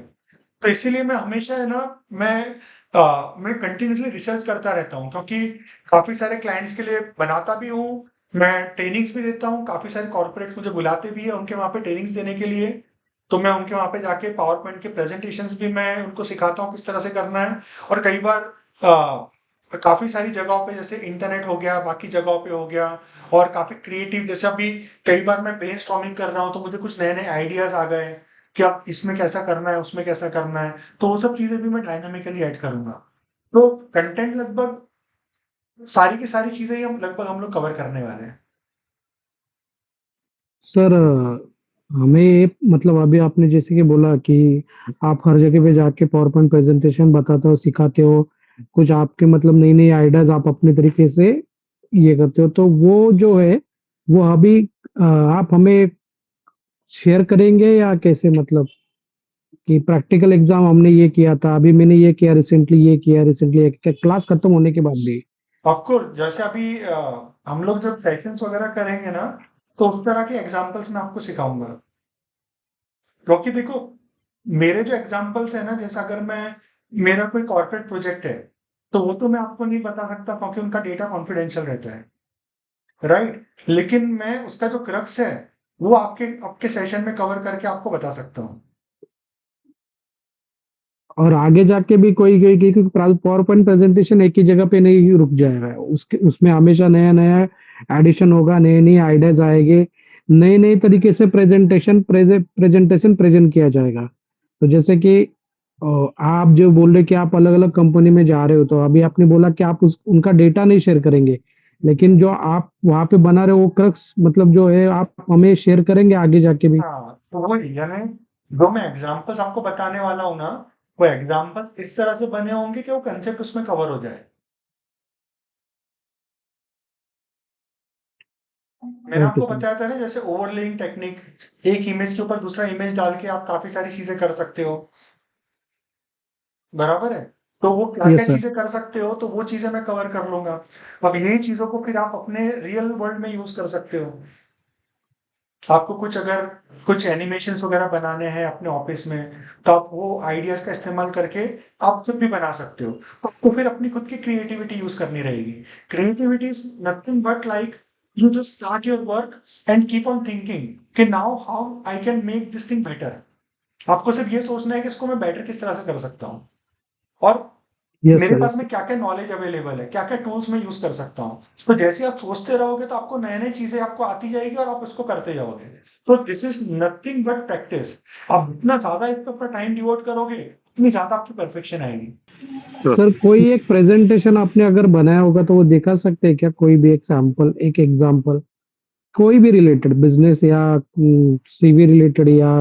तो इसीलिए मैं हमेशा है ना, मैं कंटिन्यूसली रिसर्च करता रहता हूँ, क्योंकि काफी सारे क्लाइंट्स के लिए बनाता भी हूँ, मैं ट्रेनिंग्स भी देता हूँ, काफी सारे कॉर्पोरेट मुझे बुलाते भी है उनके वहाँ पे ट्रेनिंग्स देने के लिए। तो मैं उनके वहाँ पे जाके पावर पॉइंट के प्रेजेंटेशंस भी मैं उनको सिखाता हूँ किस तरह से करना है। और कई बार काफी सारी जगहों पे, जैसे इंटरनेट हो गया, बाकी जगहों पे हो गया, और काफी क्रिएटिव, जैसे अभी कई बार मैं ब्रेनस्टॉर्मिंग कर रहा हूँ तो मुझे कुछ नए नए आइडियाज आ गए कि अब इसमें कैसा करना है, उसमें कैसा करना है, तो वो सब चीजें भी मैं डायनामिकली ऐड करूंगा। तो कंटेंट लगभग सारी की सारी चीजें ही हम लोग कवर करने वाले हैं। सर हमें ये मतलब अभी आपने जैसे कि बोला कि आप हर जगह पे जाके पावर पॉइंट प्रेजेंटेशन बताते हो, सिखाते हो, कुछ आपके मतलब नई नई आइडियाज आप अपने तरीके से ये करते हो, तो वो जो है वो अभी आप हमें शेयर करेंगे या कैसे, मतलब कि प्रैक्टिकल एग्जाम हमने ये किया था, अभी मैंने ये किया रिसेंटली, ये किया रिसेंटली, क्लास खत्म होने के बाद भी? आपको जैसे अभी हम लोग जब सेशंस वगैरह करेंगे ना, तो उस तरह के एग्जांपल्स मैं आपको सिखाऊंगा, क्योंकि देखो मेरे जो एग्जांपल्स है ना, जैसे अगर मैं, मेरा कोई कॉर्पोरेट प्रोजेक्ट है, तो वो तो मैं आपको नहीं बता सकता क्योंकि उनका डेटा कॉन्फिडेंशियल रहता है, राइट। लेकिन मैं उसका जो क्रक्स है वो आपके आपके सेशन में कवर करके आपको बता सकता हूँ। और आगे जाके भी कोई कोई क्योंकि पावर पॉइंट प्रेजेंटेशन एक ही जगह पे नहीं रुक जाएगा, उसके उसमें हमेशा नया नया एडिशन होगा, नए नए आइडियाज आएंगे, नए नए तरीके से प्रेजेंटेशन प्रेजेंट किया जाएगा। तो जैसे कि आप जो बोल रहे कि आप अलग अलग कंपनी में जा रहे हो, तो अभी आपने बोला कि आप उनका डेटा नहीं शेयर करेंगे, लेकिन जो आप वहां पे बना रहे हो वो क्रक्स मतलब जो है आप हमें शेयर करेंगे आगे जाके भी? हाँ, तो वो यानी जो मैं एग्जांपल्स आपको बताने वाला हूँ ना, वो एग्जांपल्स इस तरह से बने होंगे कि वो कंसेप्ट उसमें कवर हो जाए। मैंने ओके आपको सर। बताया था ना, जैसे ओवरलेइंग टेक्निक, एक इमेज के ऊपर दूसरा इमेज डाल के आप काफी सारी चीजें कर सकते हो, बराबर है। तो वो क्या क्या यस सर। चीजें कर सकते हो, तो वो चीजें मैं कवर कर लूंगा। अब इन्हीं चीजों को फिर आप अपने रियल वर्ल्ड में यूज कर सकते हो। आपको कुछ अगर कुछ एनिमेशंस वगैरह बनाने हैं अपने ऑफिस में, तो आप वो आइडियाज का इस्तेमाल करके आप खुद भी बना सकते हो। तो आपको फिर अपनी खुद की क्रिएटिविटी यूज करनी रहेगी। Creativity is nothing but like you just start your work and keep on thinking कि now how I can make this thing better. आपको सिर्फ ये सोचना है कि इसको मैं बेटर किस तरह से कर सकता हूँ, और यस मेरे सर। पास यस में क्या क्या नॉलेज अवेलेबल है, क्या क्या टूल्स मैं यूज कर सकता हूँ। तो जैसे आप सोचते रहोगे तो आपको नए नए चीजें आपको आती जाएगी और आप उसको करते जाओगे। तो this is nothing but practice. आप जितना ज्यादा इस पर अपना टाइम डिवोट करोगे, उतनी ज्यादा आपकी परफेक्शन आएगी। Sure. सर कोई एक प्रेजेंटेशन आपने अगर बनाया होगा तो वो दिखा सकते हैं क्या, कोई भी एक सैंपल, एक एग्जांपल, कोई भी रिलेटेड बिजनेस या सीवी रिलेटेड या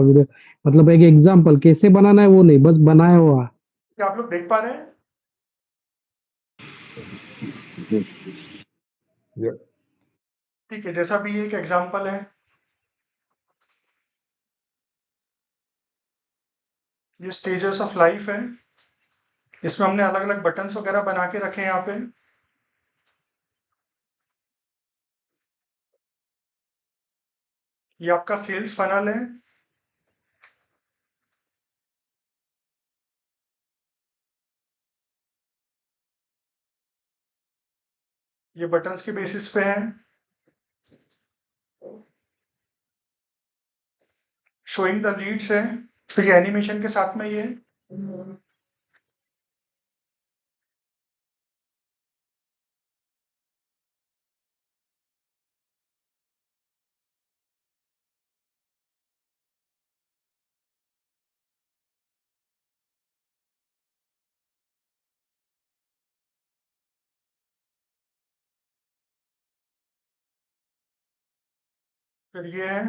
मतलब एक एग्जांपल कैसे बनाना है वो नहीं, बस बनाया हुआ? क्या आप लोग देख पा रहे हैं? या ठीक है, जैसा भी एक एग्जांपल है, ये स्टेजेस ऑफ लाइफ है, इसमें हमने अलग अलग बटन्स वगैरह बना के रखे हैं यहाँ पे। ये आपका सेल्स फनल है, ये बटन्स के बेसिस पे है। शोइंग द लीड्स है, तो ये एनिमेशन के साथ में ये फिर ये है।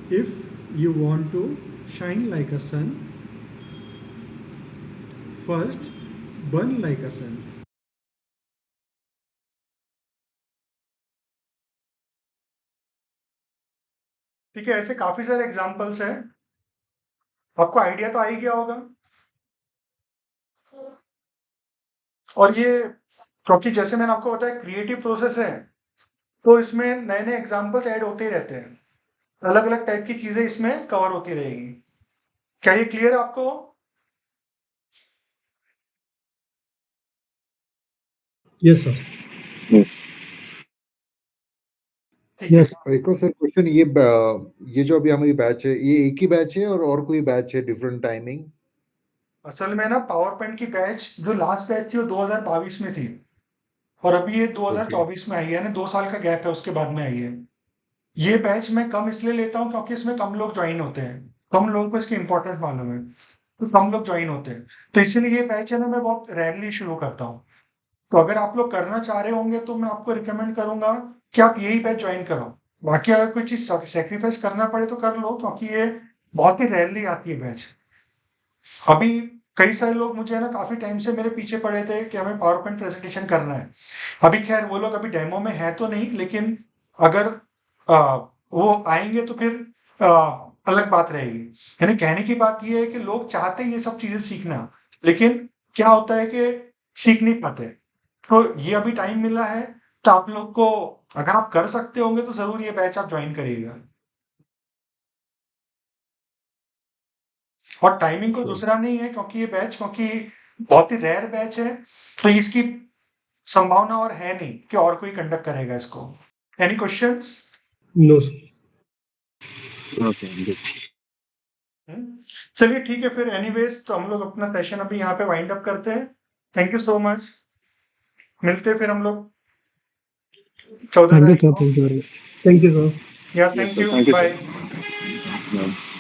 If you want to shine like a sun, first burn like a sun. ठीक है, ऐसे काफी सारे एग्जांपल्स हैं। आपको आइडिया तो आ ही गया होगा। और ये क्योंकि जैसे मैंने आपको बताया क्रिएटिव प्रोसेस है, तो इसमें नए नए एग्जांपल्स ऐड होते ही रहते हैं। अलग अलग टाइप की चीजें इसमें कवर होती रहेगी। क्या ये क्लियर है आपको? Yes sir. ठीक है। यस एक और सर क्वेश्चन, ये जो अभी हमारी बैच है, ये एक ही बैच है और कोई बैच है डिफरेंट टाइमिंग? असल में ना पावर पॉइंट की बैच जो लास्ट बैच थी वो 2022 में थी, और अभी ये 2024 में आई है, यानी 2 साल का गैप है, उसके बाद में आई है। ये बैच मैं कम इसलिए लेता हूँ क्योंकि इसमें कम लोग ज्वाइन होते हैं, कम लोगों को इसकी इंपॉर्टेंस मालूम है, तो कम लोग ज्वाइन होते हैं। तो इसीलिए ये बैच है ना मैं बहुत रेयरली शुरू करता हूँ। तो अगर आप लोग करना चाह रहे होंगे तो मैं आपको रिकमेंड करूंगा कि आप यही बैच ज्वाइन करो। बाकी अगर कोई चीज सेक्रीफाइस करना पड़े तो कर लो, क्योंकि ये बहुत ही रेयरली आती है बैच। अभी कई सारे लोग मुझे ना काफी टाइम से मेरे पीछे पड़े थे कि हमें पावर पॉइंट प्रेजेंटेशन करना है। अभी खैर वो लोग अभी डेमो में है तो नहीं, लेकिन अगर वो आएंगे तो फिर अलग बात रहेगी। यानी कहने की बात ये है कि लोग चाहते हैं ये सब चीजें सीखना, लेकिन क्या होता है कि सीख नहीं पाते। तो ये अभी टाइम मिला है, तो आप लोग को अगर आप कर सकते होंगे तो जरूर ये बैच आप ज्वाइन करिएगा। और टाइमिंग कोई दूसरा नहीं है, क्योंकि ये बैच क्योंकि बहुत ही रेयर बैच है, तो इसकी संभावना और है नहीं कि और कोई कंडक्ट करेगा इसको। Any questions? No sir. Okay, good. चलिए ठीक है फिर, एनीवेज तो हम लोग अपना सेशन अभी यहाँ पे वाइंड अप करते हैं। Thank you so much. मिलते हैं फिर हम लोग 14 थैंक यू तारीख सर, को। Thank you very much. Thank you sir. या Yes, thank sir. You, Thank you, bye. sir. Yeah.